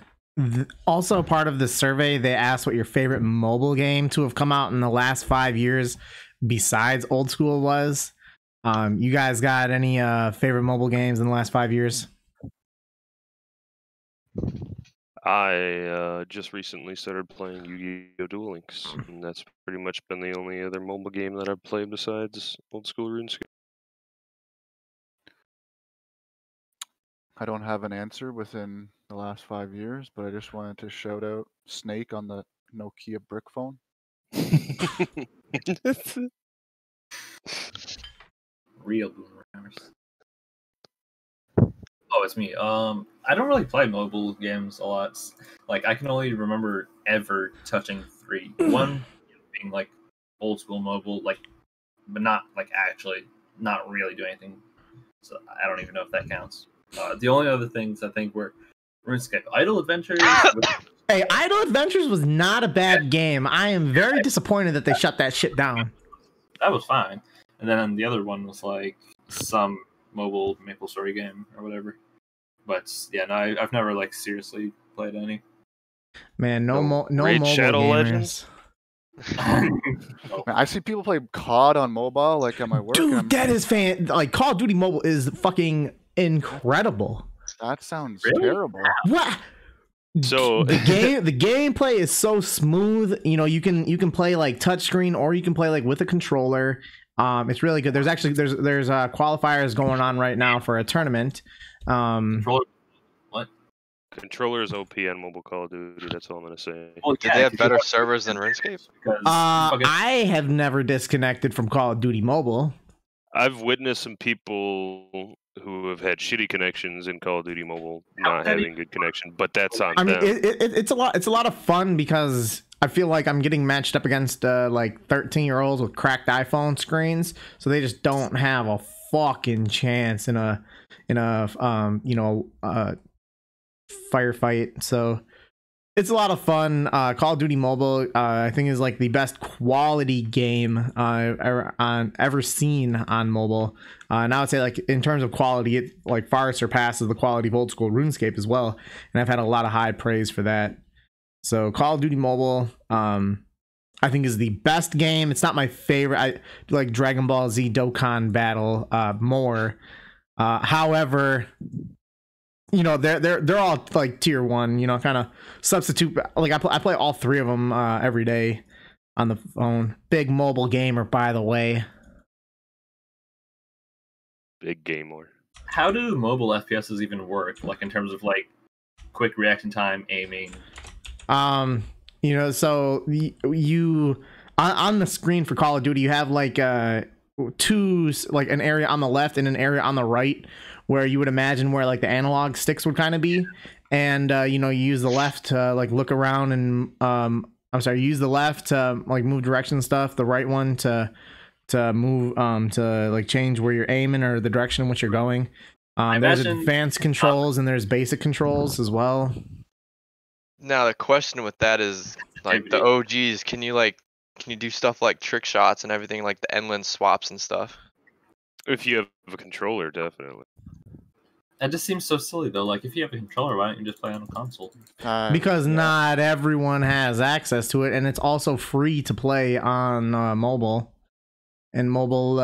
Also, part of the survey, they asked what your favorite mobile game to have come out in the last 5 years besides Old School was. You guys got any favorite mobile games in the last 5 years? I just recently started playing Yu-Gi-Oh! Duel Links, and that's pretty much been the only other mobile game that I've played besides Old School RuneScape. I don't have an answer within the last 5 years, but I just wanted to shout out Snake on the Nokia brick phone. Real boomers. Oh, it's me. I don't really play mobile games a lot. Like, I can only remember ever touching 3. One being like old school mobile, like, but not like actually not really doing anything. So I don't even know if that counts. The only other things I think were RuneScape, Idle Adventures. Hey, Idle Adventures was not a bad game. I am very disappointed that they shut that shit down. That was fine. And then the other one was like some mobile MapleStory game or whatever. But yeah, no, I've never like seriously played any. Man, no mobile Shadow gamers. Legends? Man, I see people play COD on mobile, like at my work. Dude, that is like Call of Duty Mobile is fucking incredible. That sounds really terrible. What? So the gameplay is so smooth. You know, you can play like touchscreen or you can play like with a controller. It's really good. There's actually there's qualifiers going on right now for a tournament. What? Controller is OP on mobile Call of Duty. That's all I'm gonna say. Well, Did they have better servers than RuneScape? I have never disconnected from Call of Duty Mobile. I've witnessed some people who have had shitty connections in Call of Duty Mobile not having good connection, but that's on them. It's a lot of fun because I feel like I'm getting matched up against like 13-year-olds with cracked iPhone screens, so they just don't have a fucking chance in a firefight. So It's a lot of fun. Call of Duty Mobile, I think, is like the best quality game ever seen on mobile. And I would say, like, in terms of quality, it like far surpasses the quality of old school RuneScape as well. And I've had a lot of high praise for that. So Call of Duty Mobile, I think, is the best game. It's not my favorite. I like Dragon Ball Z Dokkan Battle more. However, you know, they're all like tier 1, you know, kind of substitute. Like I play all 3 of them every day on the phone. Big mobile gamer, by the way. Big gamer. How do mobile FPSs even work? Like in terms of like quick reaction time, aiming. You know, so you on the screen for Call of Duty, you have like like an area on the left and an area on the right, where you would imagine where like the analog sticks would kind of be. And you know, you use the left to like look around and you use the left to like move direction and stuff, the right one to move to like change where you're aiming or the direction in which you're going. There's advanced controls and there's basic controls as well. Now the question with that is, like, the OGs, can you do stuff like trick shots and everything, like the endless swaps and stuff? If you have a controller, definitely. That just seems so silly though. Like if you have a controller, why don't you just play on a console? Because not everyone has access to it, and it's also free to play on mobile. And mobile.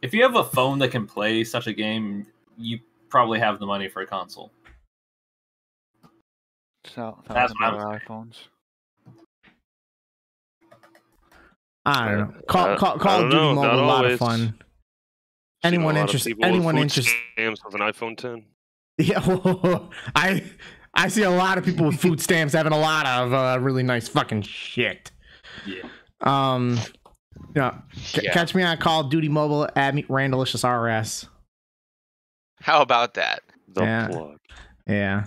If you have a phone that can play such a game, you probably have the money for a console. So That's what I'm saying. iPhones. I don't know. Call of Duty Mobile a lot of fun. Anyone interested? Stamps with an iPhone 10. Yeah, well, I see a lot of people with food stamps having a lot of really nice fucking shit. Yeah. Catch me on Call of Duty Mobile. Add me Randalicious RS. How about that? The plug. Yeah.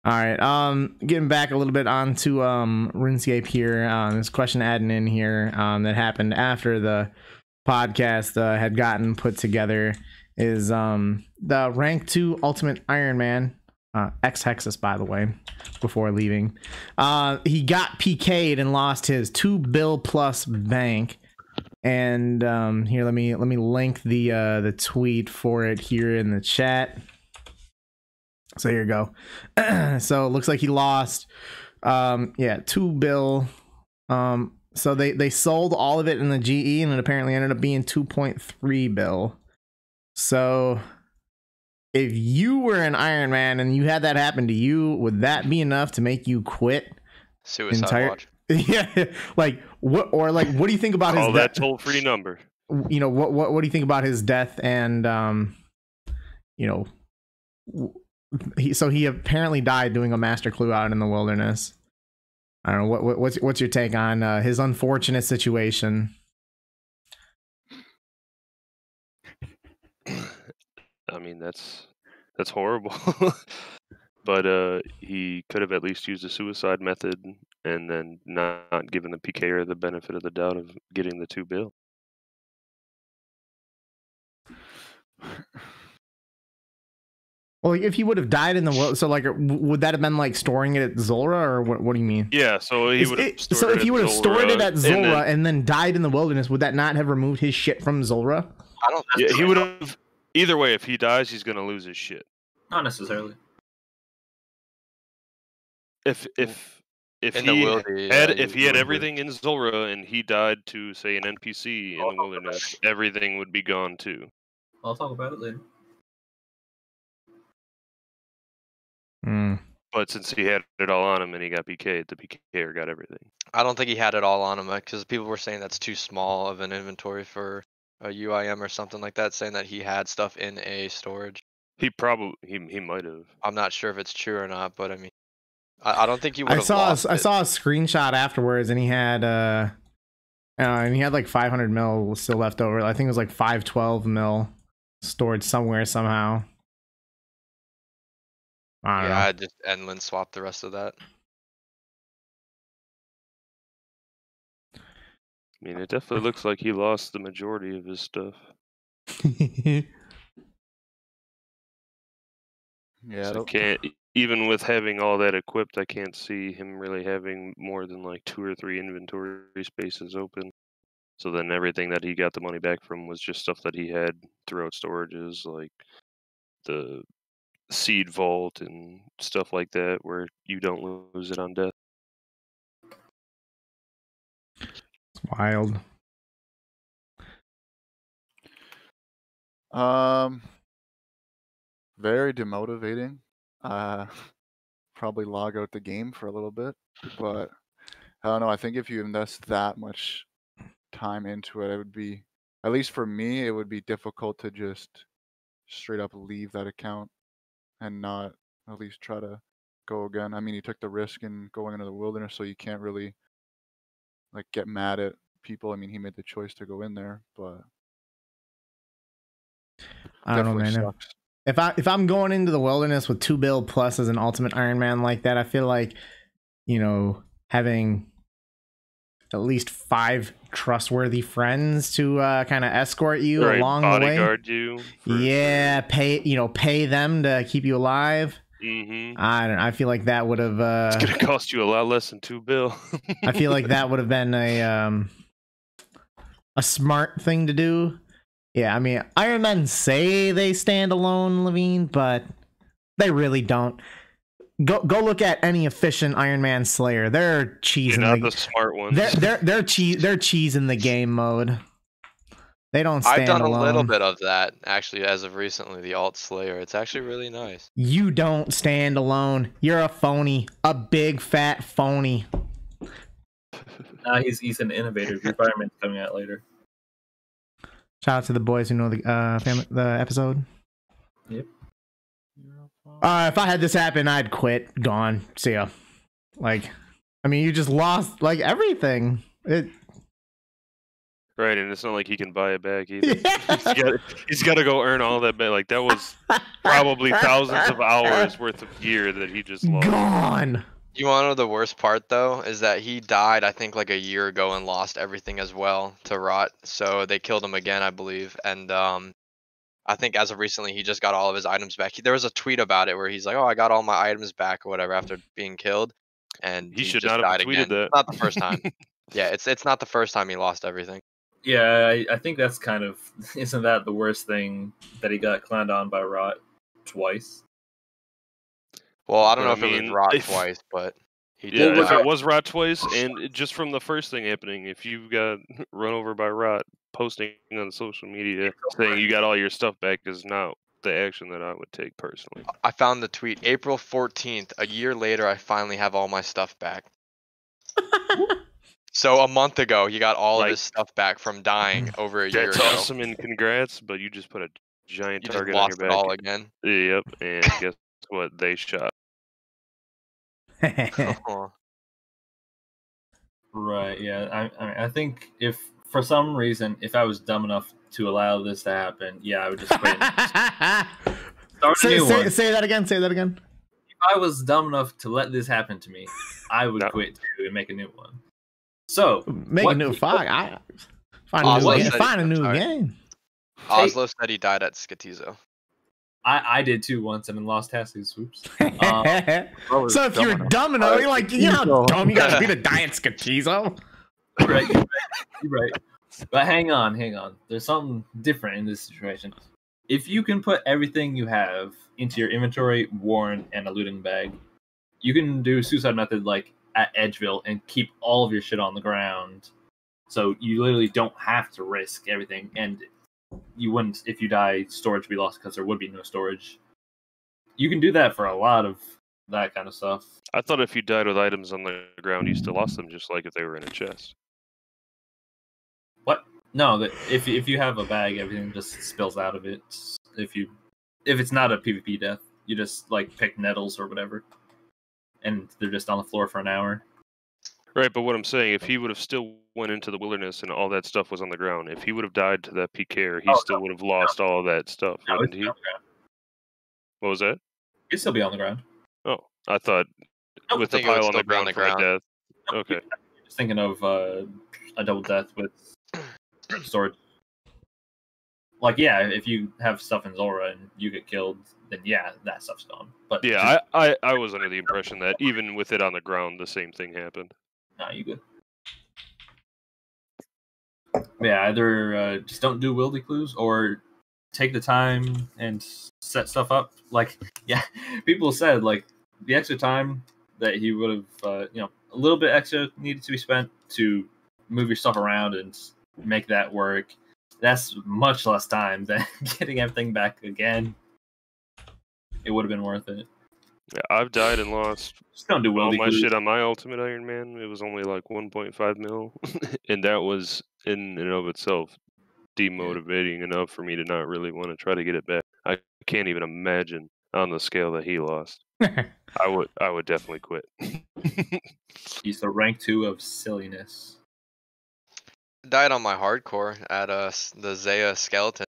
All right. Getting back a little bit onto RuneScape here. This question adding in here that happened after the podcast had gotten put together is the rank 2 Ultimate Iron Man, ex Hexis, by the way, before leaving. He got PK'd and lost his 2 bill plus bank. And here, let me link the tweet for it here in the chat. So here you go. So it looks like he lost 2 bill. So they sold all of it in the GE, and it apparently ended up being 2.3 bill. So if you were an Iron Man and you had that happen to you, would that be enough to make you quit? Suicide watch. Yeah, like what do you think about his death? That toll-free number. You know, what do you think about his death? And you know, he apparently died doing a master clue out in the wilderness. I don't know what's your take on his unfortunate situation. I mean, that's horrible. But he could have at least used the suicide method and then not given the PKer the benefit of the doubt of getting the 2 bill. Well, if he would have died in the world, so like, would that have been like storing it at Zora, or what do you mean? Yeah, so he would have. So if he would have stored it at Zora and then died in the wilderness, would that not have removed his shit from Zora? I don't. Yeah, he would have. Either way, if he dies, he's gonna lose his shit. Not necessarily. If he had everything in Zora and he died to, say, an NPC in the wilderness, everything would be gone too. I'll talk about it later. But since he had it all on him and he got PK'd, the PKer got everything. I don't think he had it all on him because people were saying that's too small of an inventory for a UIM or something like that, saying that he had stuff in a storage. He might have. I'm not sure if it's true or not, but I mean, I don't think he would have lost it. I saw a screenshot afterwards, and he had like 500 mil still left over. I think it was like 512 mil stored somewhere somehow. I don't know. I just endless swapped the rest of that. I mean, it definitely looks like he lost the majority of his stuff. Yeah, so even with having all that equipped, I can't see him really having more than like 2 or 3 inventory spaces open. So then everything that he got the money back from was just stuff that he had throughout storages, like the seed vault and stuff like that, where you don't lose it on death. It's wild. Very demotivating. Probably log out the game for a little bit, but I don't know. I think if you invest that much time into it, it would be, at least for me, it would be difficult to just straight up leave that account and not at least try to go again. I mean, you took the risk in going into the wilderness, so you can't really like get mad at people. I mean, he made the choice to go in there, but I don't know, man. sucks. If I'm going into the wilderness with 2 build plus as an ultimate Iron Man like that, I feel like, you know, having at least 5 trustworthy friends to kind of escort you along the way. Bodyguard you. Yeah, pay them to keep you alive. Mm-hmm. I feel like that would have. It's gonna cost you a lot less than 2 bill. I feel like that would have been a smart thing to do. Yeah, I mean, Iron Men say they stand alone, Levine, but they really don't. Go look at any efficient Iron Man Slayer. They're cheesing. Not the smart ones. They're cheesing the game mode. They don't stand alone. I've done a little bit of that actually as of recently. The Alt Slayer. It's actually really nice. You don't stand alone. You're a phony. A big fat phony. He's an innovator. The environment's coming out later. Shout out to the boys who know the episode. Yep. If I had this happen, I'd quit. Gone. See ya. Like, I mean, you just lost like everything. Right, and it's not like he can buy it back either. He's got to go earn all that back. Like, that was probably thousands of hours worth of gear that he just lost. Gone. You want to know the worst part, though, is that he died, I think, like a year ago and lost everything as well to rot. So they killed him again, I believe. And I think as of recently, he just got all of his items back. There was a tweet about it where he's like, "Oh, I got all my items back or whatever after being killed," and he should just not died have tweeted again. that. It's not the first time. Yeah, it's not the first time he lost everything. Yeah, I think that's kind of, isn't that the worst thing, that he got clowned on by rot twice? Well, I don't know if it was rot twice, but he did. Yeah, if it was rot twice, and just from the first thing happening, if you got run over by rot, posting on social media saying you got all your stuff back is not the action that I would take personally. I found the tweet April 14th. A year later, I finally have all my stuff back. So a month ago, he got all of his stuff back from dying over a year ago. That's awesome, and congrats, but you just put a giant target on your back. It all again. Yep, and guess what? They shot. Right, yeah. I think if, for some reason, if I was dumb enough to allow this to happen, yeah, I would just quit. Say that again. Say that again. If I was dumb enough to let this happen to me, I would quit too and make a new one. So make a new find a new game. Oslo said he died at Skatizo. I did too once and then lost Tassie. Oops. So if you're dumb enough, you're like, you know how dumb you gotta be to die at Skatizo? Right, you're right. But hang on. There's something different in this situation. If you can put everything you have into your inventory, warrant, and a looting bag, you can do suicide method like at Edgeville and keep all of your shit on the ground. So you literally don't have to risk everything, and you wouldn't, if you die, storage would be lost because there would be no storage. You can do that for a lot of that kind of stuff. I thought if you died with items on the ground, you still lost them, just like if they were in a chest. What? No, if you have a bag, everything just spills out of it. If it's not a PvP death, you just like pick nettles or whatever, and they're just on the floor for an hour. Right, but what I'm saying, if he would have still went into the wilderness and all that stuff was on the ground, if he would have died to that PK, he still would have lost all of that stuff, wouldn't he? What was that? He'd still be on the ground. Oh, I thought with the pile on the ground for a death. Okay. Just thinking of a double death with storage. Like, yeah, if you have stuff in Zora and you get killed, then yeah, that stuff's gone. But Yeah, I was under the impression that even with it on the ground, the same thing happened. nah, you good. Yeah, either just don't do wildy clues or take the time and set stuff up. Like, yeah, people said like the extra time that he would have, a little bit extra needed to be spent to move your stuff around and make that work. That's much less time than getting everything back again. It would have been worth it. Yeah, I've died and lost Just don't do all wildy my clues. shit on my Ultimate Iron Man. It was only like 1.5 mil, and that was in and of itself demotivating enough for me to not really want to try to get it back. I can't even imagine on the scale that he lost. I would definitely quit. He's the rank 2 of silliness. Died on my hardcore at the Zaya skeleton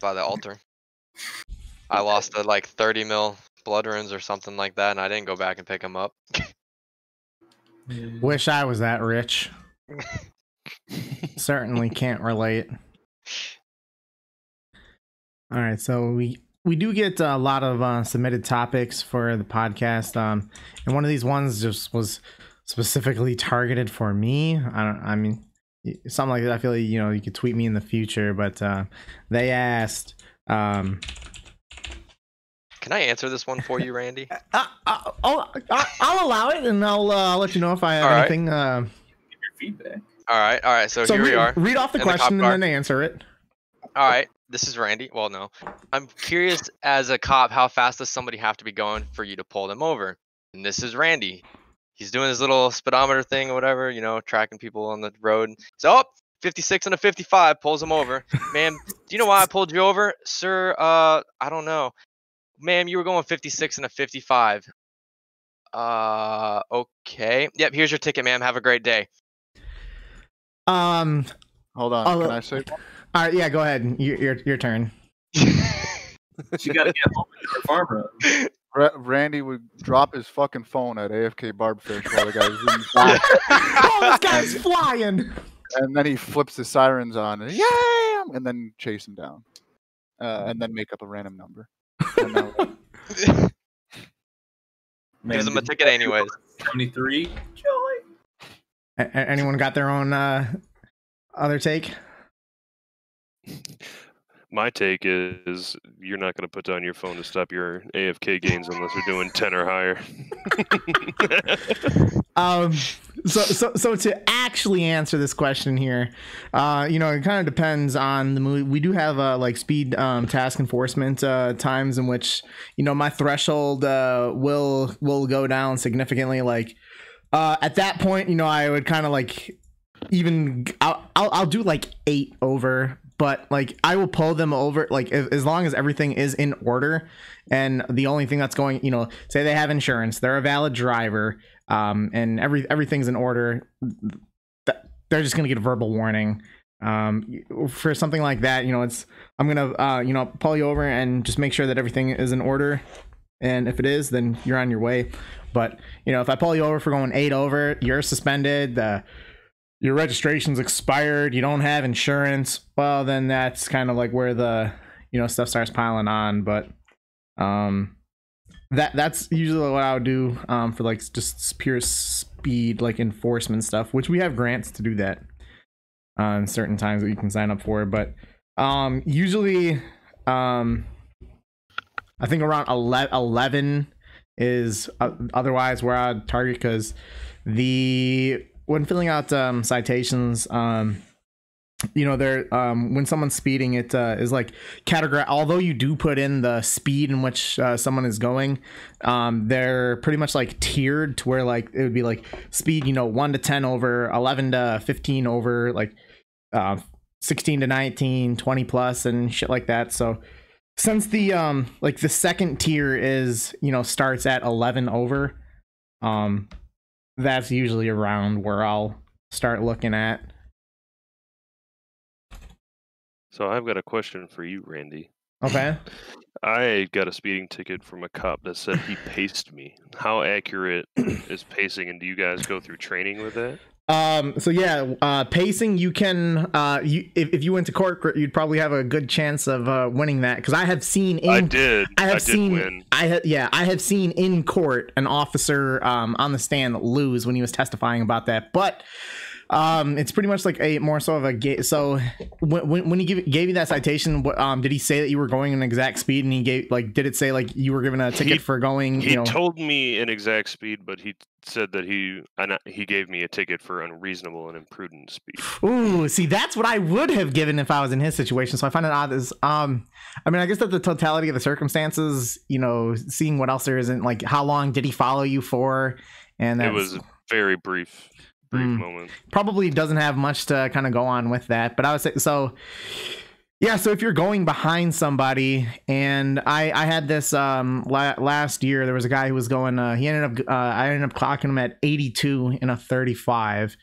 by the altar. I lost like 30 mil blood runes or something like that, and I didn't go back and pick them up. Wish I was that rich. Certainly can't relate. All right, so we do get a lot of submitted topics for the podcast, and one of these ones just was specifically targeted for me. I mean, something like that. I feel like, you could tweet me in the future, but they asked. Can I answer this one for you, Randy? I'll allow it, and I'll let you know if I have anything. Give your feedback. All right. So here we are. Read off the question and then answer it. All right. This is Randy. Well, no. I'm curious, as a cop, how fast does somebody have to be going for you to pull them over? And this is Randy. He's doing his little speedometer thing or whatever, tracking people on the road. So, 56 and a 55 pulls him over. Ma'am, do you know why I pulled you over? Sir, I don't know. Ma'am, you were going 56 and a 55. Okay. Yep, here's your ticket, ma'am. Have a great day. Hold on. Can I say one? All right, yeah, go ahead. Your turn. You got to get home to your farm road. Randy would drop his fucking phone at AFK Barbfish while the guy was reading back. Oh, this guy's flying! And then he flips the sirens on and yeah, and then chase him down, and then make up a random number. Gives him a ticket anyways. 73. Joy. Anyone got their own other take? My take is you're not going to put down your phone to stop your AFK gains unless you're doing 10 or higher. So to actually answer this question here, it kind of depends on the movie. We do have like speed task enforcement times in which my threshold will go down significantly. Like at that point, I would kind of like even I'll do like 8 over. But like I will pull them over like as long as everything is in order, and the only thing that's going, say they have insurance, they're a valid driver, and everything's in order, they're just gonna get a verbal warning. For something like that, I'm gonna pull you over and just make sure that everything is in order, and if it is, then you're on your way. But if I pull you over for going 8 over, you're suspended. Your registration's expired, you don't have insurance, well, then that's kind of like where the stuff starts piling on. But that's usually what I would do for like just pure speed like enforcement stuff, which we have grants to do that on certain times that you can sign up for. But usually I think around 11 is otherwise where I'd target, because when filling out citations, when someone's speeding, it is like categorized. Although you do put in the speed in which someone is going, they're pretty much like tiered to where like it would be like speed 1 to 10 over, 11 to 15 over, like 16 to 19, 20 plus, and shit like that. So since the like the second tier is starts at 11 over, that's usually around where I'll start looking at. So I've got a question for you, Randy. Okay. I got a speeding ticket from a cop that said he paced me. How accurate is pacing, and do you guys go through training with that? So yeah, pacing, you can if you went to court, you'd probably have a good chance of winning that, because I have seen in I have seen in court an officer on the stand lose when he was testifying about that. But it's pretty much like a more so of a so when he gave you that citation, what did he say that you were going an exact speed, and he gave did it say like you were given a ticket for going? He told me an exact speed, but he said that he gave me a ticket for unreasonable and imprudent speed. Ooh, see, that's what I would have given if I was in his situation. So I find it odd. I mean, I guess that the totality of the circumstances, seeing what else there isn't, like how long did he follow you for, and it was a very brief moment. Probably doesn't have much to kind of go on with that, but I would say so. Yeah, so if you're going behind somebody, and I had this last year, there was a guy who was going. I ended up clocking him at 82 in a 35.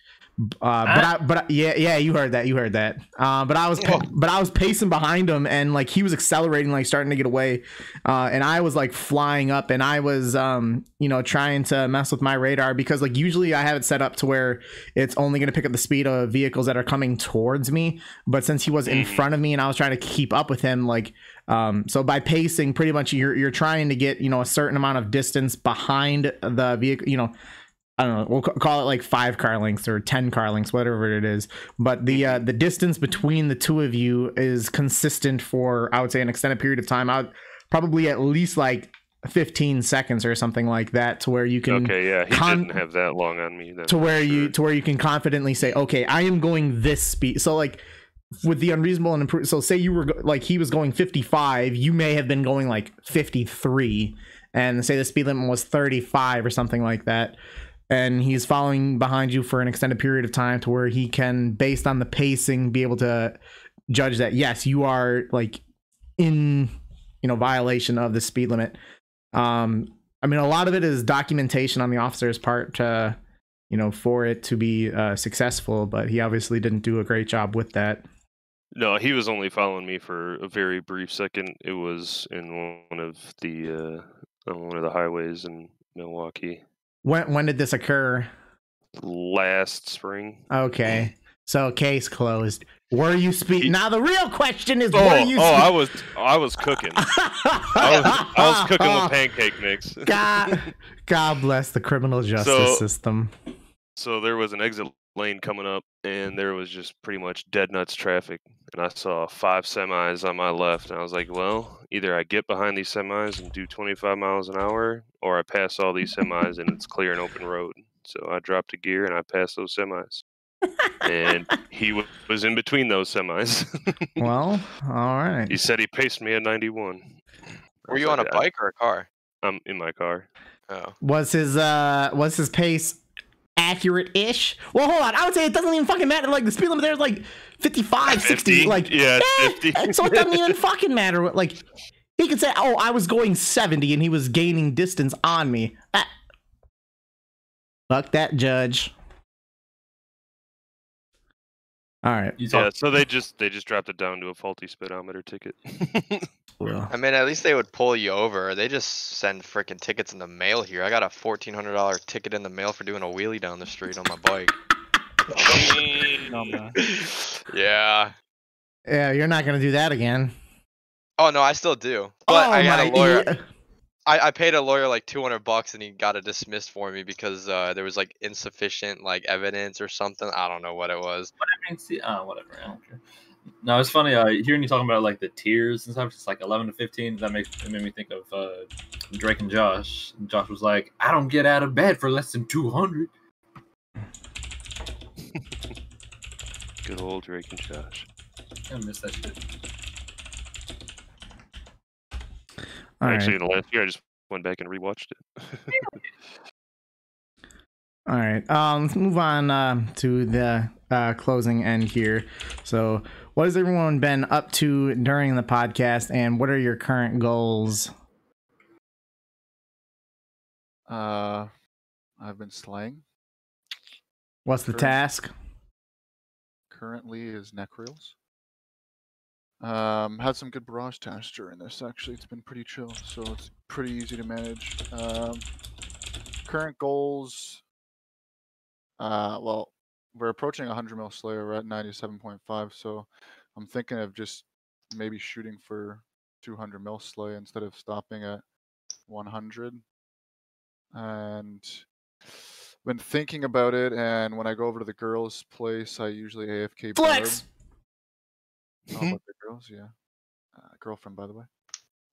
But you heard that. But I was pacing behind him, and like he was accelerating, like starting to get away, and I was like flying up, and I was trying to mess with my radar, because like usually I have it set up to where it's only going to pick up the speed of vehicles that are coming towards me, but since he was in front of me and I was trying to keep up with him, like so by pacing, pretty much you're trying to get a certain amount of distance behind the vehicle, I don't know, we'll call it like 5 car lengths or 10 car lengths, whatever it is. But the distance between the two of you is consistent for, I would say, an extended period of time. Probably at least like 15 seconds or something like that, to where you can. Okay, yeah, he didn't have that long on me. Then, to where you can confidently say, okay, I am going this speed. So like with the unreasonable and imprudent. So say you were like he was going 55, you may have been going like 53, and say the speed limit was 35 or something like that. And he's following behind you for an extended period of time, to where he can, based on the pacing, be able to judge that, yes, you are like in, violation of the speed limit. I mean, a lot of it is documentation on the officer's part to, for it to be successful, but he obviously didn't do a great job with that. No, he was only following me for a very brief second. It was in one of the highways in Milwaukee. When did this occur? Last spring. Okay, so case closed. Were you speeding? Now the real question is, were you? I was cooking. I was cooking with pancake mix. God bless the criminal justice system. So there was an exit lane coming up, and there was just pretty much dead nuts traffic. And I saw 5 semis on my left, and I was like, well, either I get behind these semis and do 25 miles an hour, or I pass all these semis and it's clear and open road. So I dropped a gear and I passed those semis. And he was in between those semis. Well, all right. He said he paced me at 91. Were you on a bike or a car? I'm in my car. Oh. Was his pace accurate-ish? Well, hold on. I would say it doesn't even fucking matter. Like the speed limit there is like 55, 60. Like 50. So it doesn't even fucking matter. Like he could say, "Oh, I was going 70 and he was gaining distance on me." Fuck that judge. All right. Yeah, so they just dropped it down to a faulty speedometer ticket. Well, I mean, at least they would pull you over. They just send freaking tickets in the mail here. I got a $1,400 ticket in the mail for doing a wheelie down the street on my bike. Yeah. Yeah, you're not gonna do that again. Oh no, I still do. But I got a lawyer. I paid a lawyer like $200 and he got it dismissed for me because there was like insufficient like evidence or something. I don't know what it was. But I mean, see, whatever. I don't care. No, it's funny hearing you talking about like the tiers and stuff. It's like 11 to 15. It made me think of Drake and Josh. And Josh was like, "I don't get out of bed for less than 200." Good old Drake and Josh. I miss that shit. Actually, in the last year, I just went back and rewatched it. All right. Let's move on to the closing end here. So, what has everyone been up to during the podcast, and what are your current goals? I've been slaying. What's the task? Currently is Necreals. Had some good barrage tasks during this, actually. It's been pretty chill, so it's pretty easy to manage. Current goals, well, we're approaching 100 mil Slayer. We're at 97.5, so I'm thinking of just maybe shooting for 200 mil Slay instead of stopping at 100. And been thinking about it, and when I go over to the girls' place, I usually AFK Flex. Barb. Oh, about the girls, yeah. Girlfriend, by the way.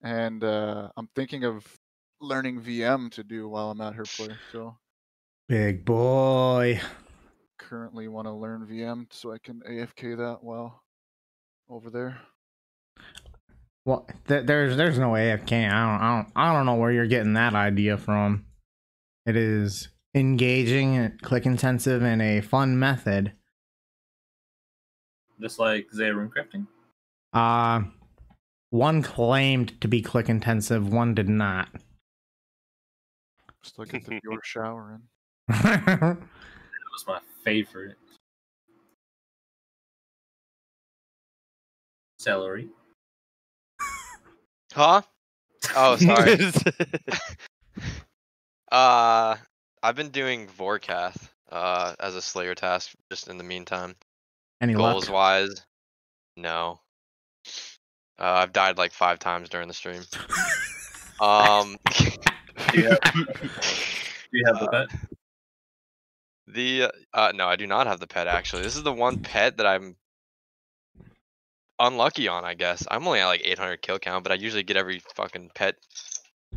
And I'm thinking of learning VM to do while I'm at her place. So Big boy. currently want to learn VM so I can AFK that while over there. Well, there's no AFK. I don't know where you're getting that idea from. It is engaging, click intensive, and a fun method. Just like Zaya runecrafting? One claimed to be click intensive, one did not. Still get the pure shower in. That was my favorite. Celery. Huh? Oh, sorry. I've been doing Vorkath as a Slayer task just in the meantime. Any Goals luck? wise, no. I've died like 5 times during the stream. Do you have the pet? No, I do not have the pet actually. This is the one pet that I'm unlucky on, I guess. I'm only at like 800 kill count, but I usually get every fucking pet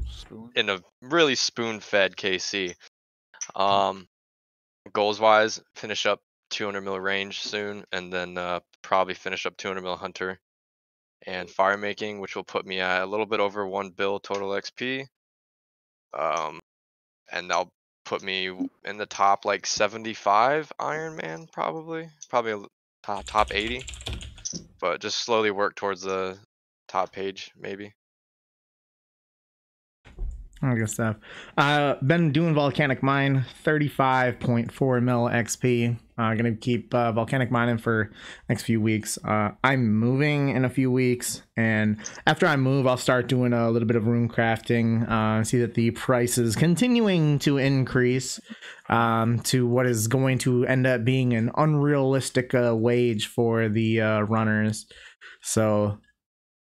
Spoon. in a really spoon-fed KC. Goals wise, finish up 200 mil range soon, and then probably finish up 200 mil hunter and fire making, which will put me at a little bit over 1 bill total XP. And that'll put me in the top like 75 Iron Man, probably top 80, but just slowly work towards the top page maybe. Good stuff. Been doing Volcanic Mine, 35.4 mil XP. Gonna keep Volcanic mining for next few weeks. I'm moving in a few weeks, and after I move, I'll start doing a little bit of rune crafting. See that the price is continuing to increase to what is going to end up being an unrealistic wage for the runners. So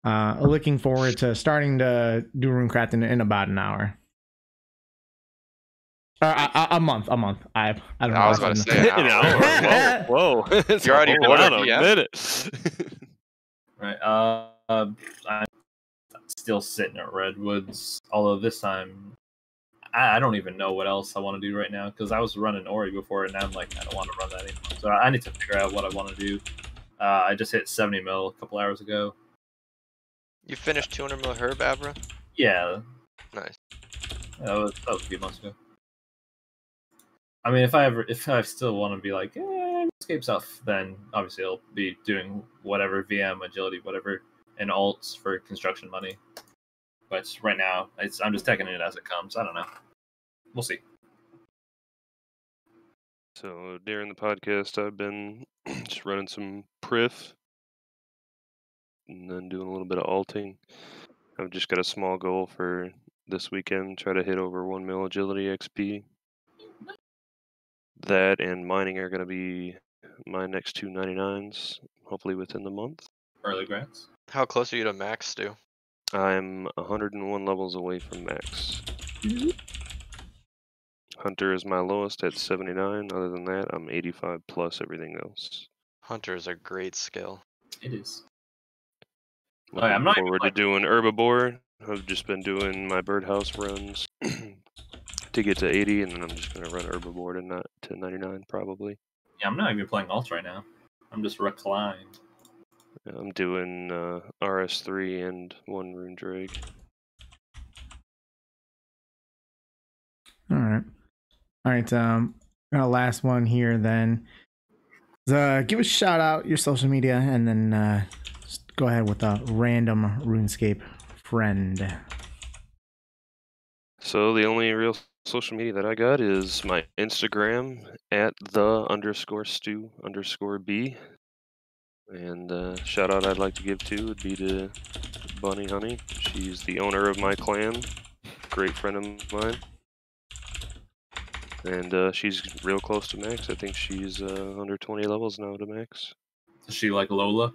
looking forward to starting to do rune crafting in about an hour. A month. I don't know. I was about to say An hour. Whoa. You're already bored on of a VM? minute. Right. I'm still sitting at Redwoods, although this time I don't even know what else I want to do right now, because I was running Ori before, and now I'm like, I don't want to run that anymore. So I need to figure out what I want to do. I just hit 70 mil a couple hours ago. You finished 200 mil herb, Abra? Yeah. Nice. That was a few months ago. I mean, if I still want to be like, escape stuff, then obviously I'll be doing whatever, VM, agility, whatever, and alts for construction money. But right now, I'm just taking it as it comes. I don't know. We'll see. So during the podcast, I've been just running some Prif and then doing a little bit of alting. I've just got a small goal for this weekend, try to hit over 1 mil agility XP. That and mining are going to be my next 2 99s, hopefully within the month. Early grads. How close are you to max, Stu? I'm 101 levels away from max. Hunter is my lowest at 79. Other than that, I'm 85 plus everything else. Hunter is a great skill. It is. Looking I'm not forward to doing herbivore. I've just been doing my birdhouse runs to get to 80, and then I'm just going to run herbivore to 99 probably. Yeah, I'm not even playing alts right now. I'm just reclined. I'm doing RS3 and 1 rune drake. All right. Got a last one here then. Give a shout out your social media, and then just go ahead with a random RuneScape friend. So the only real social media that I got is my Instagram at @the_Stew_B. And shout out I'd like to give to would be to Bunny Honey. She's the owner of my clan, great friend of mine. And she's real close to max. I think she's under 20 levels now to max. Is she like Lola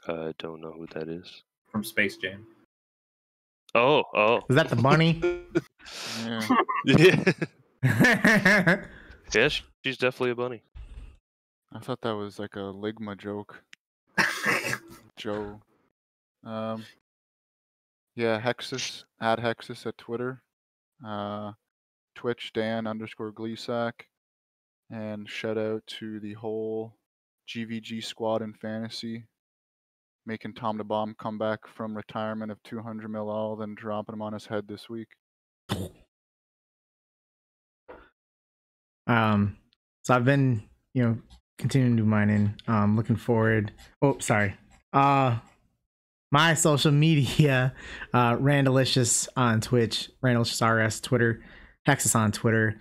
I don't know who that is. from Space Jam? Oh. Is that the bunny? Yeah. Yeah. Yeah, she's definitely a bunny. I thought that was like a Ligma joke. Joe. Yeah, Hexis, add Hexis at Twitter. Twitch, Dan_Gleesac. And shout out to the whole GVG squad in fantasy. Making Tom the Bomb come back from retirement of 200 mil all, then dropping him on his head this week. So I've been, continuing to do mining. Looking forward. Oh, sorry. My social media, Randalicious on Twitch, Randalicious RS Twitter, Hexis on Twitter,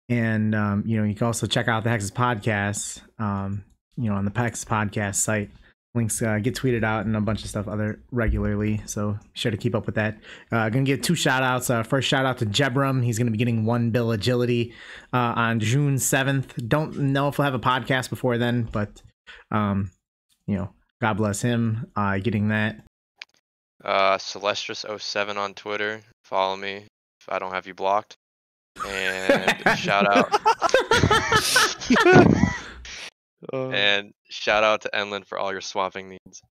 and you can also check out the Hexis podcast, on the Hexis podcast site. Links get tweeted out and a bunch of stuff other regularly, so be sure to keep up with that. Gonna give 2 shout outs. First shout out to Jebram. He's gonna be getting 1 bill agility on June 7th. Don't know if we'll have a podcast before then, but God bless him getting that. Celastrus07 on Twitter. Follow me if I don't have you blocked. And shout out. And shout out to Enlin for all your swapping needs.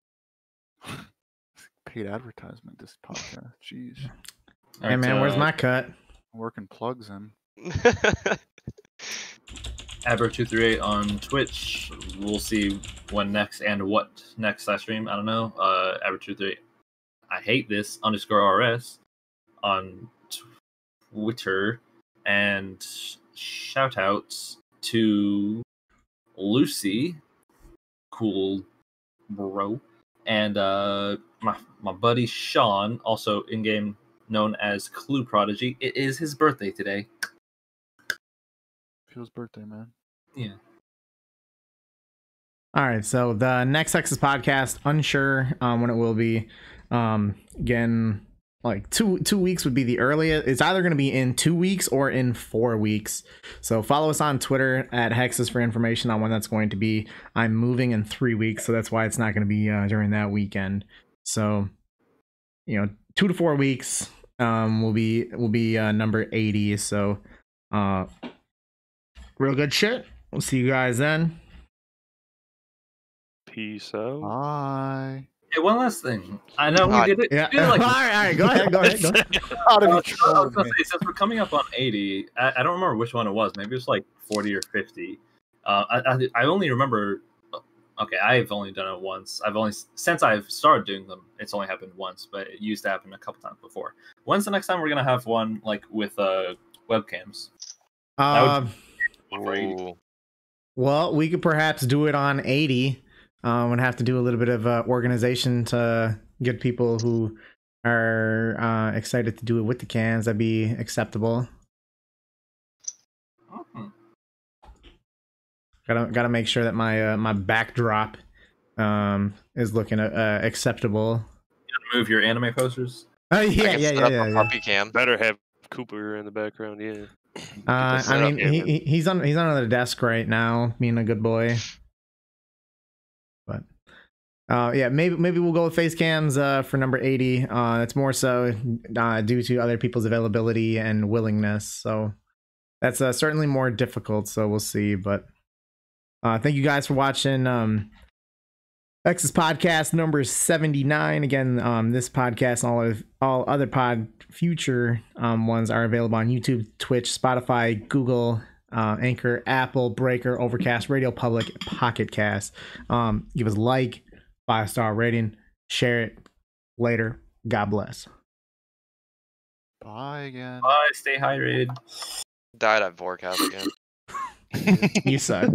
Paid advertisement, this podcast. Jeez. Hey man, where's my cut? Working plugs in. Abra238 on Twitch. We'll see when next and what next I stream. I don't know. Abra238. I hate this _RS on Twitter. And shout outs to Lucy, cool bro, and my buddy Sean, also in game known as Clue Prodigy. It is his birthday today. Feels birthday, man. Yeah. All right, so the next Hexis podcast, unsure when it will be. Again, like 2 weeks would be the earliest. It's either going to be in 2 weeks or in 4 weeks. So follow us on Twitter at Hexis for information on when that's going to be. I'm moving in 3 weeks, so that's why it's not going to be during that weekend. So 2 to 4 weeks will be number 80. So real good shit. We'll see you guys then. Peace out. Bye. Hey, one last thing. I know we did it. Yeah. We did it like, all right. Go ahead. Out of I was control, gonna man. say, since we're coming up on 80, I don't remember which one it was. Maybe it was like 40 or 50. I only remember. Okay, I've only done it once. Since I've started doing them, it's only happened once, but it used to happen a couple times before. When's the next time we're gonna have one like with webcams? Ooh. Well, we could perhaps do it on 80. Would have to do a little bit of organization to get people who are excited to do it with the cans. That'd be acceptable. Mm-hmm. Gotta make sure that my backdrop is looking acceptable. You gotta move your anime posters. Oh I yeah, can yeah, set yeah, up yeah, a yeah. puppy cam. Better have Cooper in the background, yeah. I mean, he's on the desk right now, being a good boy. But yeah, maybe we'll go with face cams for number 80. It's more so due to other people's availability and willingness. So that's certainly more difficult. So we'll see. But thank you guys for watching X's podcast number 79. Again, this podcast and all other future ones are available on YouTube, Twitch, Spotify, Google, Anchor, Apple, Breaker, Overcast, Radio Public, Pocket Cast. Give us a like, 5-star rating, share it. Later. God bless. Bye again. Bye. Stay hydrated. Died at Vorkath again. You suck.